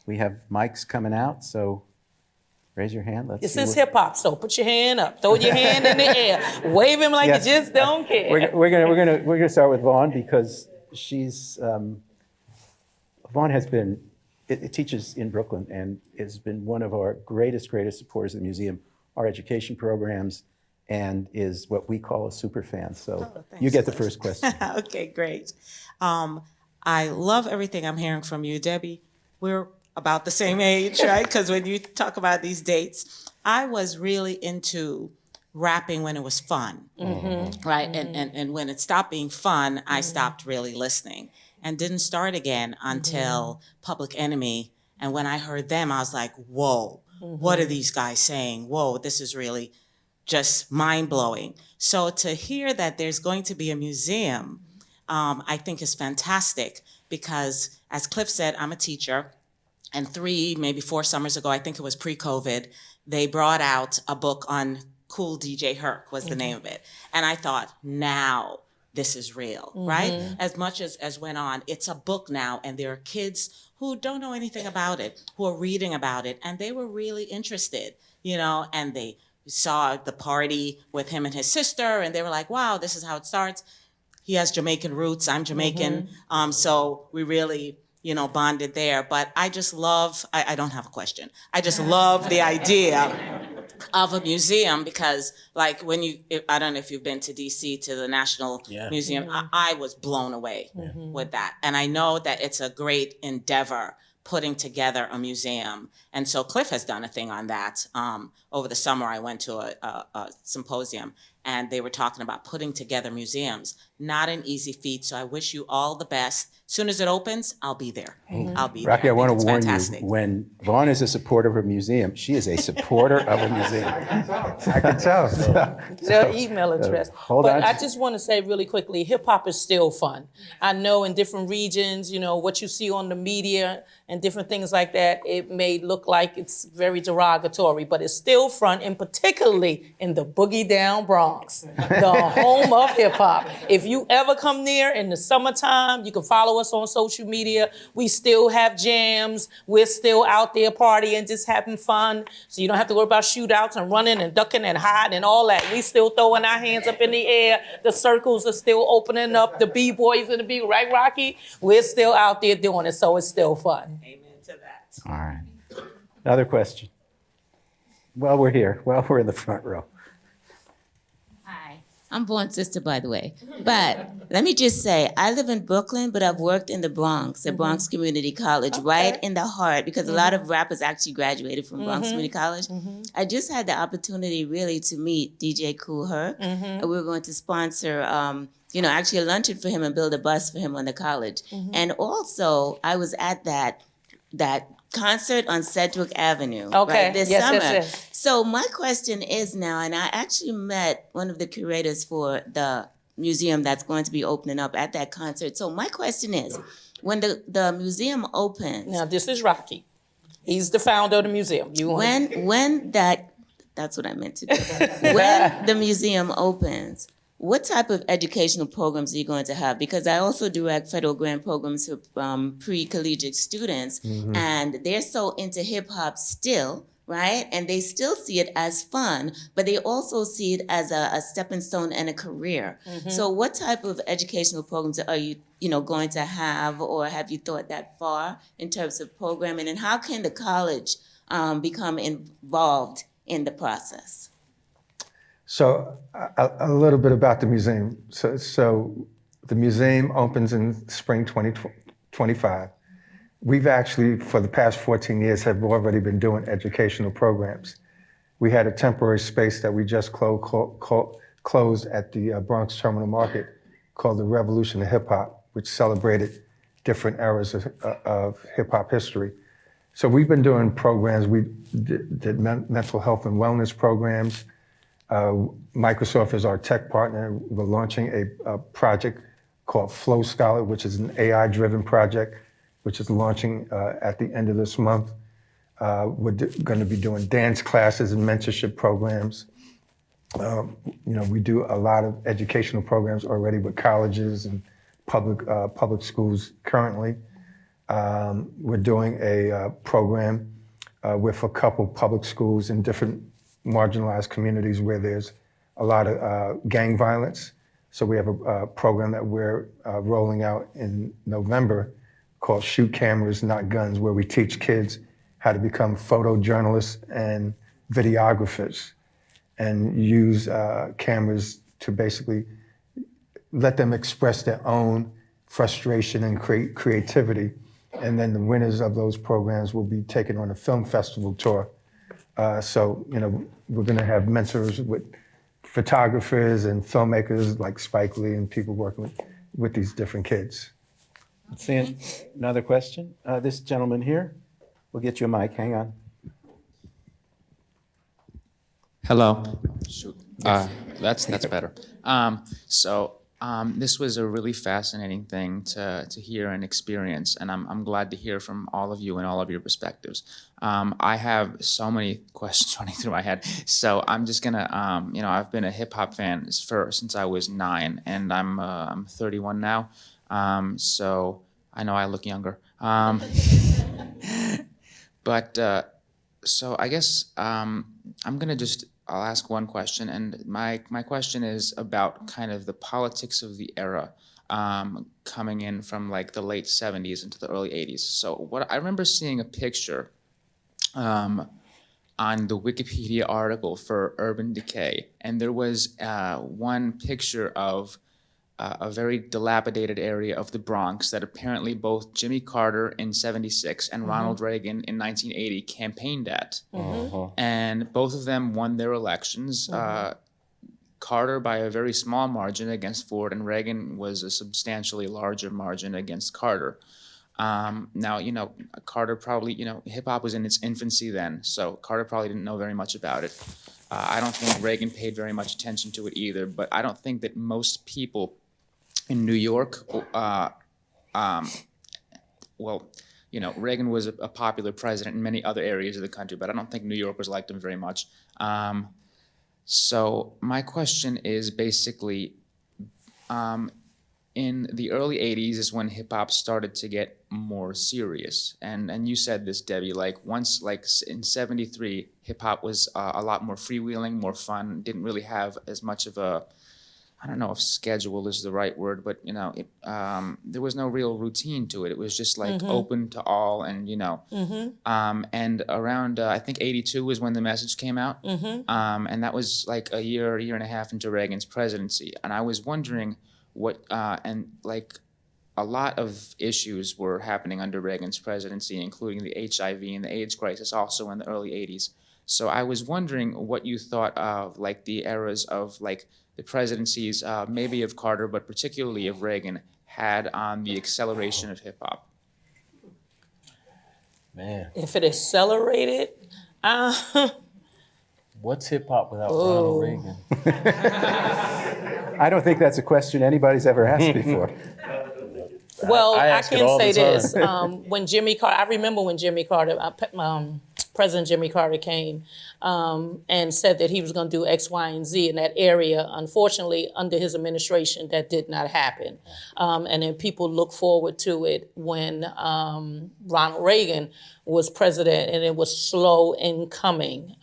We have mics coming out, so raise your hand. Let's This see is what- hip hop, so put your hand up, throw your hand in the air, wave him like Yes. you just don't care. We're gonna start with Vaughn because she's Vaughn has been it teaches in Brooklyn and has been one of our greatest supporters of the museum, our education programs, and is what we call a super fan. So thanks, you get the Cliff. first question. Okay, great. I love everything I'm hearing from you, Debbie. We're about the same age, right? Because when you talk about these dates, I was really into rapping when it was fun, right? And when it stopped being fun, I stopped really listening and didn't start again until Public Enemy. And when I heard them, I was like, whoa, what are these guys saying? Whoa, this is really just mind-blowing. So to hear that there's going to be a museum, I think is fantastic because, as Cliff said, I'm a teacher. And 3, maybe 4 summers ago, I think it was pre-COVID, they brought out a book on Cool DJ Herc was the name of it. And I thought, now this is real, right? As much as went on, it's a book now, and there are kids who don't know anything about it, who are reading about it, and they were really interested, you know, and they saw the party with him and his sister, and they were like, wow, this is how it starts. He has Jamaican roots, I'm Jamaican, so we really, you know, bonded there. But I just love, I don't have a question. I just love the idea of a museum because, like, when I don't know if you've been to DC to the National Museum, I was blown away with that. And I know that it's a great endeavor putting together a museum. And so Cliff has done a thing on that. Over the summer, I went to a symposium and they were talking about putting together museums. Not an easy feat, so I wish you all the best. Soon as it opens, I'll be there. I'll be Rocky, there. I want think to it's warn fantastic. you, when Vaughn is a supporter of a museum, she is a supporter of a museum. I can tell. Their email address. hold But on. I just want to say really quickly, hip hop is still fun. I know in different regions, you know, what you see on the media and different things like that, it may look like it's very derogatory, but it's still fun, and particularly in the boogie down Bronx, the home of hip hop. If you ever come near in the summertime, you can follow us on social media. We still have jams. We're still out there partying, just having fun. So you don't have to worry about shootouts and running and ducking and hiding and all that. We still throwing our hands up in the air. The circles are still opening up. The B-boys and the B, right, Rocky? We're still out there doing it, so it's still fun. Amen to that. All right. Another question. Well, we're here. Well, we're in the front row. Hi. I'm born sister, by the way. But let me just say, I live in Brooklyn, but I've worked in the Bronx, at Bronx Community College, right in the heart, because a lot of rappers actually graduated from Bronx Community College. I just had the opportunity really to meet DJ Kool Herc. And we were going to sponsor, actually a luncheon for him and build a bus for him on the college. And also, I was at that concert on Sedgwick Avenue right, this summer. So my question is now, and I actually met one of the curators for the museum that's going to be opening up at that concert. So my question is, when the museum opens, Now, this is Rocky. He's the founder of the museum. That's what I meant to do. When the museum opens, what type of educational programs are you going to have? Because I also direct federal grant programs for pre-collegiate students, and they're so into hip hop still, right? And they still see it as fun, but they also see it as a stepping stone and a career. So what type of educational programs are you going to have, or have you thought that far in terms of programming? And how can the college become involved in the process? So a little bit about the museum. So the museum opens in spring 2025. We've actually, for the past 14 years, have already been doing educational programs. We had a temporary space that we just closed at the Bronx Terminal Market called the Revolution of Hip Hop, which celebrated different eras of hip hop history. So we've been doing programs. We did mental health and wellness programs. Microsoft is our tech partner. We're launching a project called Flow Scholar, which is an AI-driven project, which is launching at the end of this month. We're going to be doing dance classes and mentorship programs. We do a lot of educational programs already with colleges and public schools currently. We're doing a program with a couple public schools in different marginalized communities where there's a lot of gang violence. So we have a program that we're rolling out in November called Shoot Cameras, Not Guns, where we teach kids how to become photojournalists and videographers and use cameras to basically let them express their own frustration and creativity. And then the winners of those programs will be taken on a film festival tour. We're going to have mentors with photographers and filmmakers like Spike Lee and people working with these different kids. Let's see another question. This gentleman here, we'll get you a mic. Hang on. Hello. That's better. This was a really fascinating thing to hear and experience, and I'm glad to hear from all of you and all of your perspectives. I have so many questions running through my head, so I'm just gonna, I've been a hip hop fan since I was 9, and I'm 31 now, so I know I look younger. So I guess I'll ask one question, and my question is about kind of the politics of the era, coming in from like the late 70s into the early 80s. So what I remember seeing a picture on the Wikipedia article for Urban Decay, and there was one picture of a very dilapidated area of the Bronx that apparently both Jimmy Carter in 76 and Ronald Reagan in 1980 campaigned at. And both of them won their elections. Carter by a very small margin against Ford, and Reagan was a substantially larger margin against Carter. Now, Carter probably, hip hop was in its infancy then, so Carter probably didn't know very much about it. I don't think Reagan paid very much attention to it either, but I don't think that most people in New York, Reagan was a popular president in many other areas of the country, but I don't think New Yorkers liked him very much. So my question is basically, in the early 80s is when hip hop started to get more serious. And you said this, Debbie, once in 73, hip hop was a lot more freewheeling, more fun, didn't really have as much of a I don't know if schedule is the right word, but there was no real routine to it. It was just like open to all, and and around I think '82 was when the message came out, and that was like a year and a half into Reagan's presidency, and I was wondering what and like a lot of issues were happening under Reagan's presidency, including the HIV and the AIDS crisis, also in the early '80s. So I was wondering what you thought of like the eras of like the presidencies, maybe of Carter, but particularly of Reagan, had on the acceleration of hip hop. Man, If it accelerated, what's hip hop without Ronald Reagan? I don't think that's a question anybody's ever asked before. well, I I ask it can all say the time. this. When Jimmy Carter, I remember when Jimmy Carter, President Jimmy Carter came and said that he was going to do X, Y, and Z in that area. Unfortunately, under his administration, that did not happen. And then people look forward to it when Ronald Reagan was president, and it was slow in coming.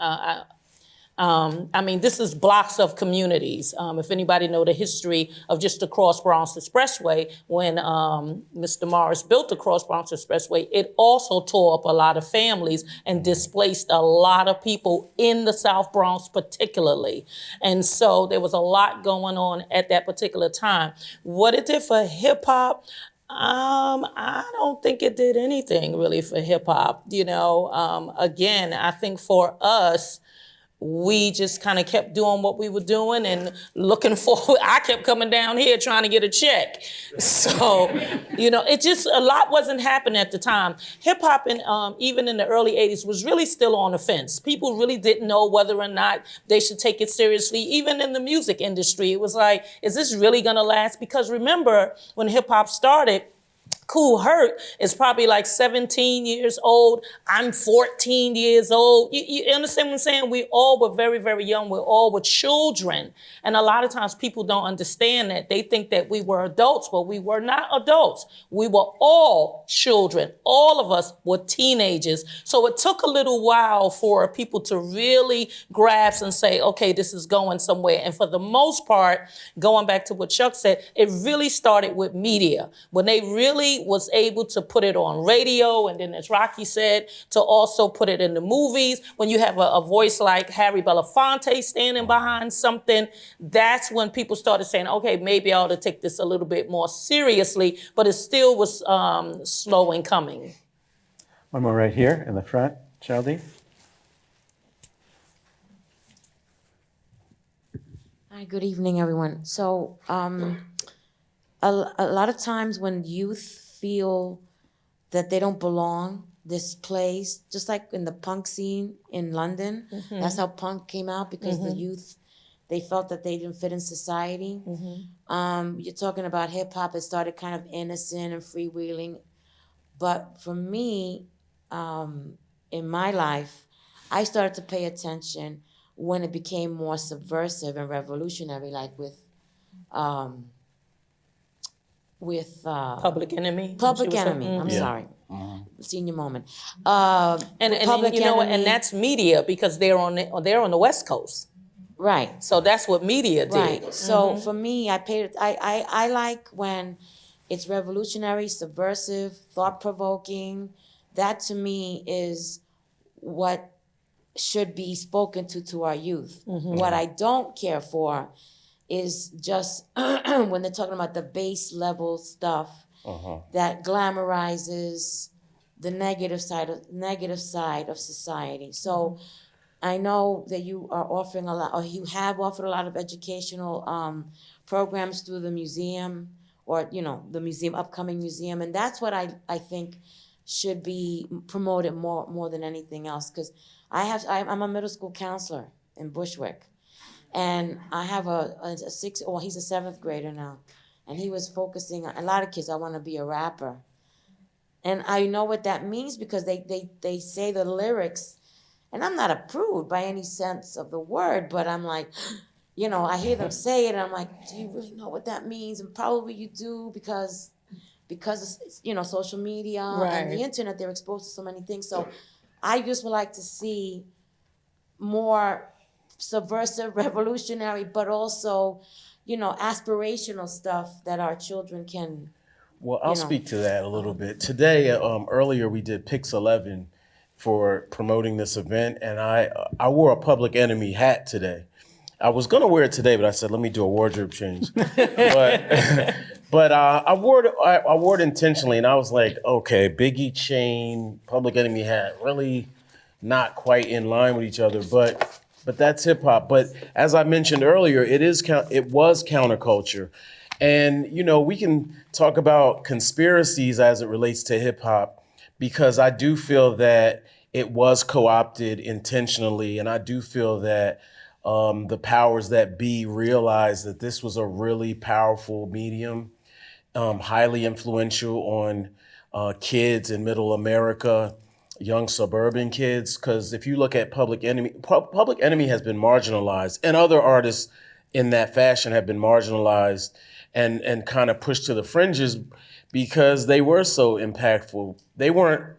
I mean, this is blocks of communities. If anybody know the history of just the Cross Bronx Expressway, when Mr. Morris built the Cross Bronx Expressway, it also tore up a lot of families and displaced a lot of people in the South Bronx particularly. And so there was a lot going on at that particular time. What it did for hip hop, I don't think it did anything really for hip hop. Again, I think for us, we just kind of kept doing what we were doing and looking forward. I kept coming down here trying to get a check. So, it just, a lot wasn't happening at the time. Hip hop, even in the early 80s, was really still on the fence. People really didn't know whether or not they should take it seriously. Even in the music industry, it was like, is this really gonna last? Because remember, when hip hop started, Kool Herc is probably like 17 years old. I'm 14 years old. You understand what I'm saying? We all were very, very young. We all were children. And a lot of times people don't understand that. They think that we were adults. Well, we were not adults. We were all children. All of us were teenagers. So it took a little while for people to really grasp and say, okay, this is going somewhere. And for the most part, going back to what Chuck said, it really started with media. When they really was able to put it on radio, and then as Rocky said, to also put it in the movies. When you have a voice like Harry Belafonte standing behind something, that's when people started saying, okay, maybe I ought to take this a little bit more seriously, but it still was slow in coming. One more right here in the front, Geraldine. Hi, good evening, everyone. So a lot of times when youth feel that they don't belong, this place, just like in the punk scene in London, that's how punk came out, because the youth, they felt that they didn't fit in society. You're talking about hip hop, it started kind of innocent and freewheeling. But for me, in my life, I started to pay attention when it became more subversive and revolutionary, like with Public Enemy. Public Enemy. I'm Yeah. sorry, senior moment. And Public you know what, Enemy. and that's media, because they're on the West Coast. Right. So that's what media did. Right. So for me, I like when it's revolutionary, subversive, thought-provoking. That to me is what should be spoken to our youth. What I don't care for is just when they're talking about the base level stuff that glamorizes the negative side of society. So I know that you are offering a lot, or you have offered a lot of educational programs through the museum, or the upcoming museum, and that's what I think should be promoted more than anything else. Because I'm a middle school counselor in Bushwick, and I have he's a 7th grader now, and he was focusing on a lot of kids. I want to be a rapper, and I know what that means, because they say the lyrics. And I'm not a prude by any sense of the word, but I'm like, I hear them say it, and I'm like, do you really know what that means? And probably you do, because social media and the internet, they're exposed to so many things. So I just would like to see more subversive, revolutionary, but also aspirational stuff that our children can, Well, I'll you know. speak to that a little bit. Today, earlier we did Pix 11 for promoting this event, and I wore a Public Enemy hat today. I was gonna wear it today, but I said let me do a wardrobe change. But I wore it intentionally, and I was like, okay, Biggie chain, Public Enemy hat, really not quite in line with each other, but that's hip hop. But as I mentioned earlier, it was counterculture. And we can talk about conspiracies as it relates to hip hop, because I do feel that it was co-opted intentionally, and I do feel that the powers that be realized that this was a really powerful medium, highly influential on kids in Middle America, young suburban kids. Because if you look at Public Enemy, Public Enemy has been marginalized, and other artists in that fashion have been marginalized and kind of pushed to the fringes because they were so impactful. They weren't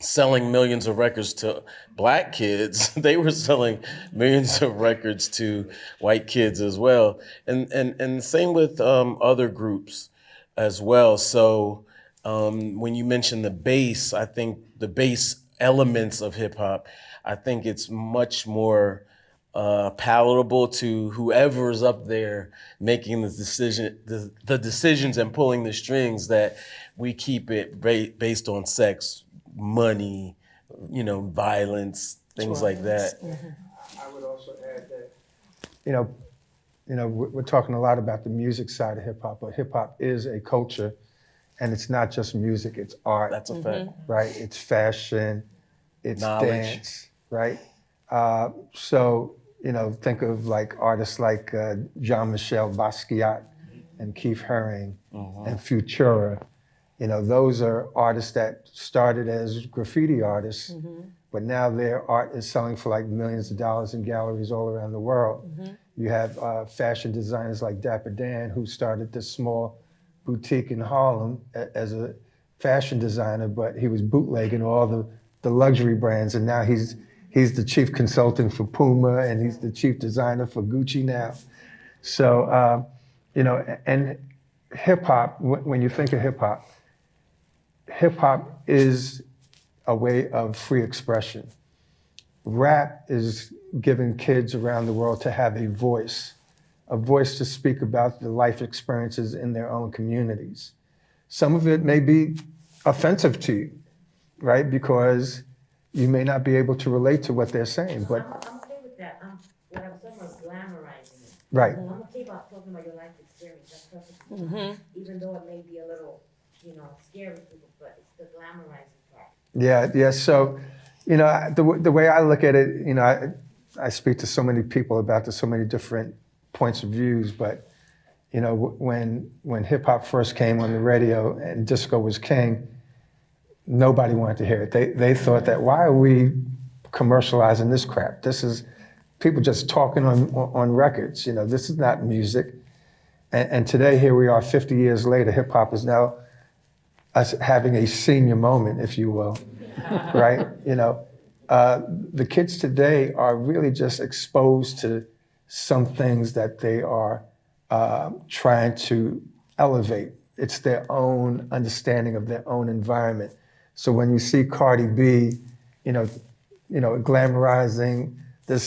selling millions of records to black kids. They were selling millions of records to white kids as well. And same with other groups as well. So when you mention the bass, I think the bass elements of hip hop, I think it's much more palatable to whoever's up there making the decisions and pulling the strings, that we keep it based on sex, money, violence, things like that. I would also add that, we're talking a lot about the music side of hip hop, but hip hop is a culture, and it's not just music, it's art. That's a fact. Right? It's fashion, it's Knowledge. dance, right? So, think of like artists like Jean-Michel Basquiat and Keith Haring and Futura. Those are artists that started as graffiti artists, but now their art is selling for like millions of dollars in galleries all around the world. You have fashion designers like Dapper Dan, who started this small boutique in Harlem as a fashion designer, but he was bootlegging all the luxury brands, and now he's the chief consultant for Puma, and he's the chief designer for Gucci now. So, and hip hop, when you think of hip hop is a way of free expression. Rap is giving kids around the world to have a voice to speak about the life experiences in their own communities. Some of it may be offensive to you, right? Because you may not be able to relate to what they're saying, but I'm okay with that. What I'm saying was glamorizing it. right. I'm okay about talking about your life experience. That's perfectly fine. Even though it may be a little, scary to people, but it's the glamorizing part. Yeah. So, the way I look at it, I speak to so many people about so many different points of views, but when hip hop first came on the radio and disco was king, nobody wanted to hear it. They thought that, why are we commercializing this crap? This is people just talking on records. This is not music. And today, here we are 50 years later, hip hop is now us having a senior moment, if you will, right? The kids today are really just exposed to some things that they are trying to elevate. It's their own understanding of their own environment. So when you see Cardi B, glamorizing the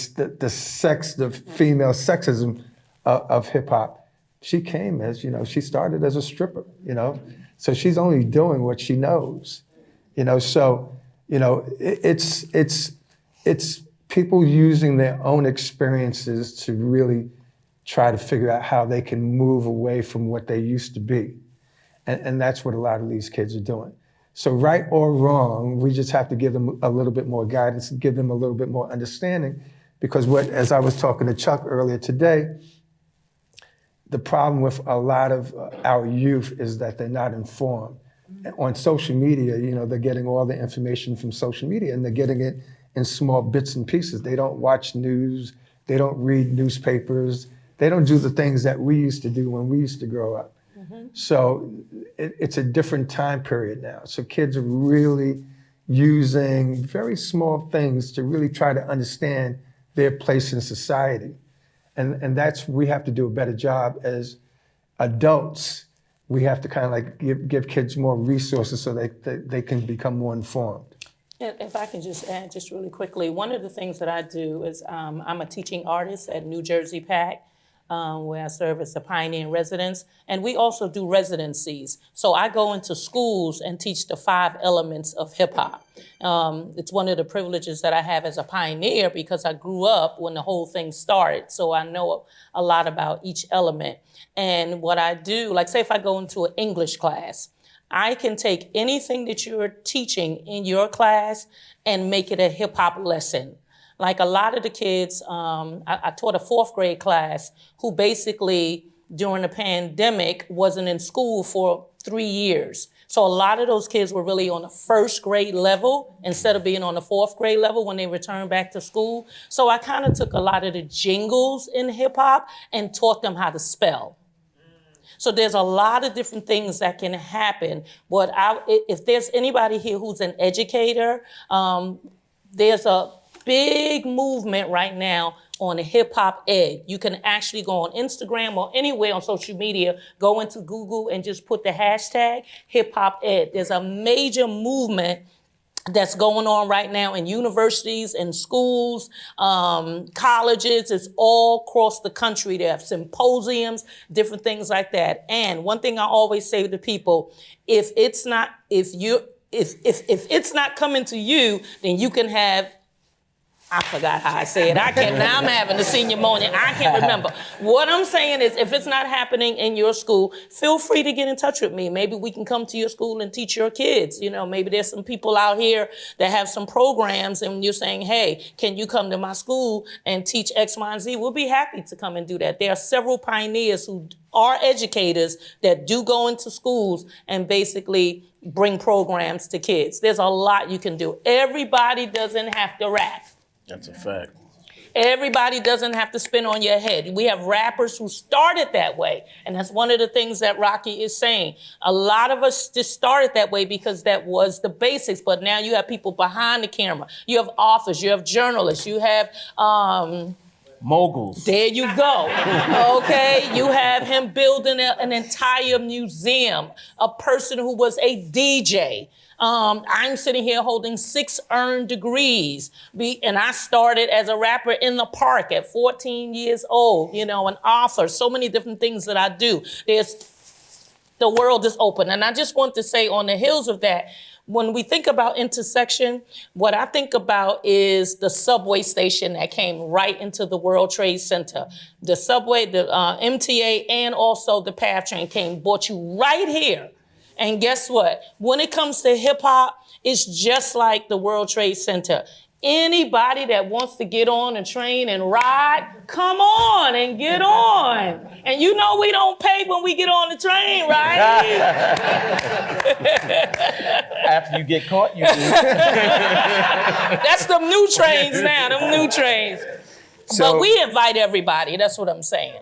female sexism of hip hop, she came as, she started as a stripper, so she's only doing what she knows, so, it's people using their own experiences to really try to figure out how they can move away from what they used to be. And that's what a lot of these kids are doing. So right or wrong, we just have to give them a little bit more guidance, give them a little bit more understanding, because as I was talking to Chuck earlier today, the problem with a lot of our youth is that they're not informed. On social media, they're getting all the information from social media, and they're getting it in small bits and pieces. They don't watch news, they don't read newspapers, they don't do the things that we used to do when we used to grow up. So it's a different time period now. So kids are really using very small things to really try to understand their place in society. And that's, we have to do a better job as adults. We have to kind of like give kids more resources so they can become more informed. If I can just add just really quickly, one of the things that I do is I'm a teaching artist at New Jersey PAC, where I serve as a pioneer in residence, and we also do residencies. So I go into schools and teach the 5 elements of hip hop. It's one of the privileges that I have as a pioneer because I grew up when the whole thing started, so I know a lot about each element. And what I do, like say if I go into an English class, I can take anything that you're teaching in your class and make it a hip hop lesson. Like a lot of the kids, I taught a 4th grade class who basically during the pandemic wasn't in school for 3 years. So a lot of those kids were really on the 1st grade level instead of being on the 4th grade level when they returned back to school. So I kind of took a lot of the jingles in hip hop and taught them how to spell. So there's a lot of different things that can happen. If there's anybody here who's an educator, there's a big movement right now on hip hop ed. You can actually go on Instagram or anywhere on social media, go into Google and just put the hashtag hip hop ed. There's a major movement that's going on right now in universities and schools, colleges. It's all across the country. They have symposiums, different things like that. And one thing I always say to people, if it's not coming to you, then you can have, I forgot how I say it. Now I'm having a senior moment. I can't remember. What I'm saying is if it's not happening in your school, feel free to get in touch with me. Maybe we can come to your school and teach your kids. You know, maybe there's some people out here that have some programs and you're saying, hey, can you come to my school and teach X, Y, and Z? We'll be happy to come and do that. There are several pioneers who are educators that do go into schools and basically bring programs to kids. There's a lot you can do. Everybody doesn't have to rap. That's a fact. Everybody doesn't have to spin on your head. We have rappers who started that way. And that's one of the things that Rocky is saying. A lot of us just started that way because that was the basics. But now you have people behind the camera. You have authors, you have journalists, you have moguls. There you go. Okay, you have him building an entire museum, a person who was a DJ. I'm sitting here holding 6 earned degrees. And I started as a rapper in the park at 14 years old, you know, an author, so many different things that I do. The world is open. And I just want to say on the heels of that, when we think about intersection, what I think about is the subway station that came right into the World Trade Center. The subway, the MTA, and also the PATH train brought you right here. And guess what? When it comes to hip hop, it's just like the World Trade Center. Anybody that wants to get on a train and ride, come on and get on. And you know we don't pay when we get on the train, right? After you get caught, you do. That's them new trains now, them new trains. So, but we invite everybody, that's what I'm saying.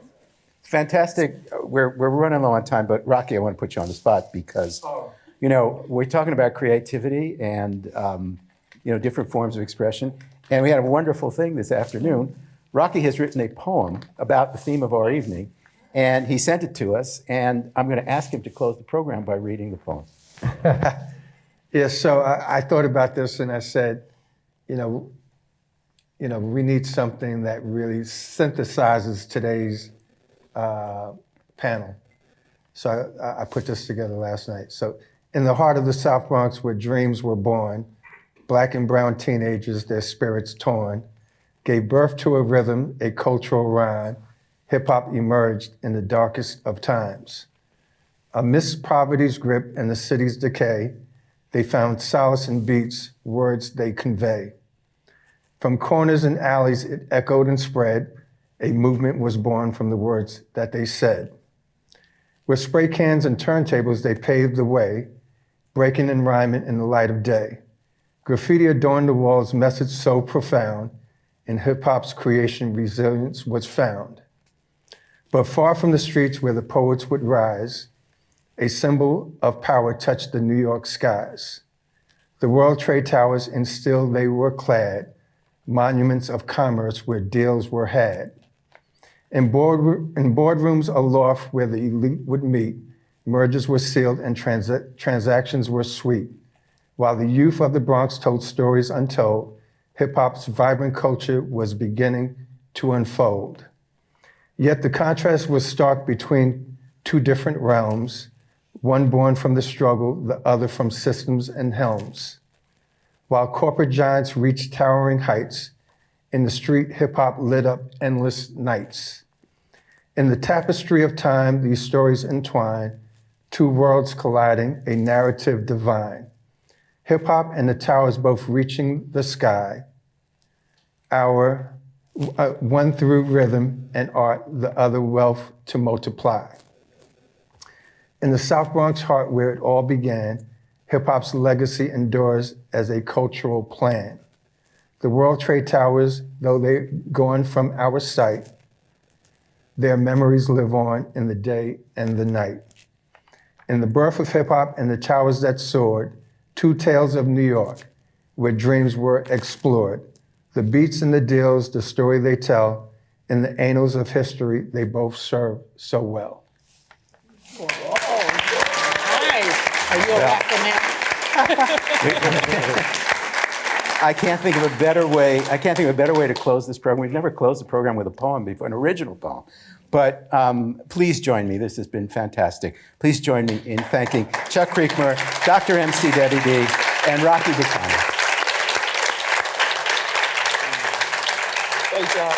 Fantastic. We're running low on time, but Rocky, I want to put you on the spot because, you know, we're talking about creativity and, you know, different forms of expression. And we had a wonderful thing this afternoon. Rocky has written a poem about the theme of our evening, and he sent it to us. And I'm going to ask him to close the program by reading the poem. Yes, so I thought about this and I said, you know, we need something that really synthesizes today's panel. So I put this together last night. So in the heart of the South Bronx where dreams were born, Black and brown teenagers, their spirits torn, gave birth to a rhythm, a cultural rhyme. Hip hop emerged in the darkest of times. Amidst poverty's grip and the city's decay, they found solace in beats, words they convey. From corners and alleys it echoed and spread. A movement was born from the words that they said. With spray cans and turntables, they paved the way, breaking and rhyming in the light of day. Graffiti adorned the walls, message so profound. In hip-hop's creation, resilience was found. But far from the streets where the poets would rise, a symbol of power touched the New York skies. The World Trade Towers, in steel they were clad, monuments of commerce where deals were had. In boardrooms aloft where the elite would meet, mergers were sealed and transactions were sweet. While the youth of the Bronx told stories untold, hip-hop's vibrant culture was beginning to unfold. Yet the contrast was stark between two different realms, one born from the struggle, the other from systems and helms. While corporate giants reached towering heights, in the street, hip-hop lit up endless nights. In the tapestry of time, these stories entwine, two worlds colliding, a narrative divine. Hip-hop and the towers both reaching the sky, one through rhythm and art, the other wealth to multiply. In the South Bronx heart where it all began, hip-hop's legacy endures as a cultural plan. The World Trade Towers, though they're gone from our sight, their memories live on in the day and the night. In the birth of hip-hop and the towers that soared, two tales of New York, where dreams were explored. The beats and the deals, the story they tell, in the annals of history, they both serve so well. Whoa, nice. Are you a rapper now? I can't think of a better way. I can't think of a better way to close this program. We've never closed the program with a poem before, an original poem. But please join me. This has been fantastic. Please join me in thanking Chuck Creekmur, Dr. MC Debbie D, and Rocky Bucano. Thanks, y'all.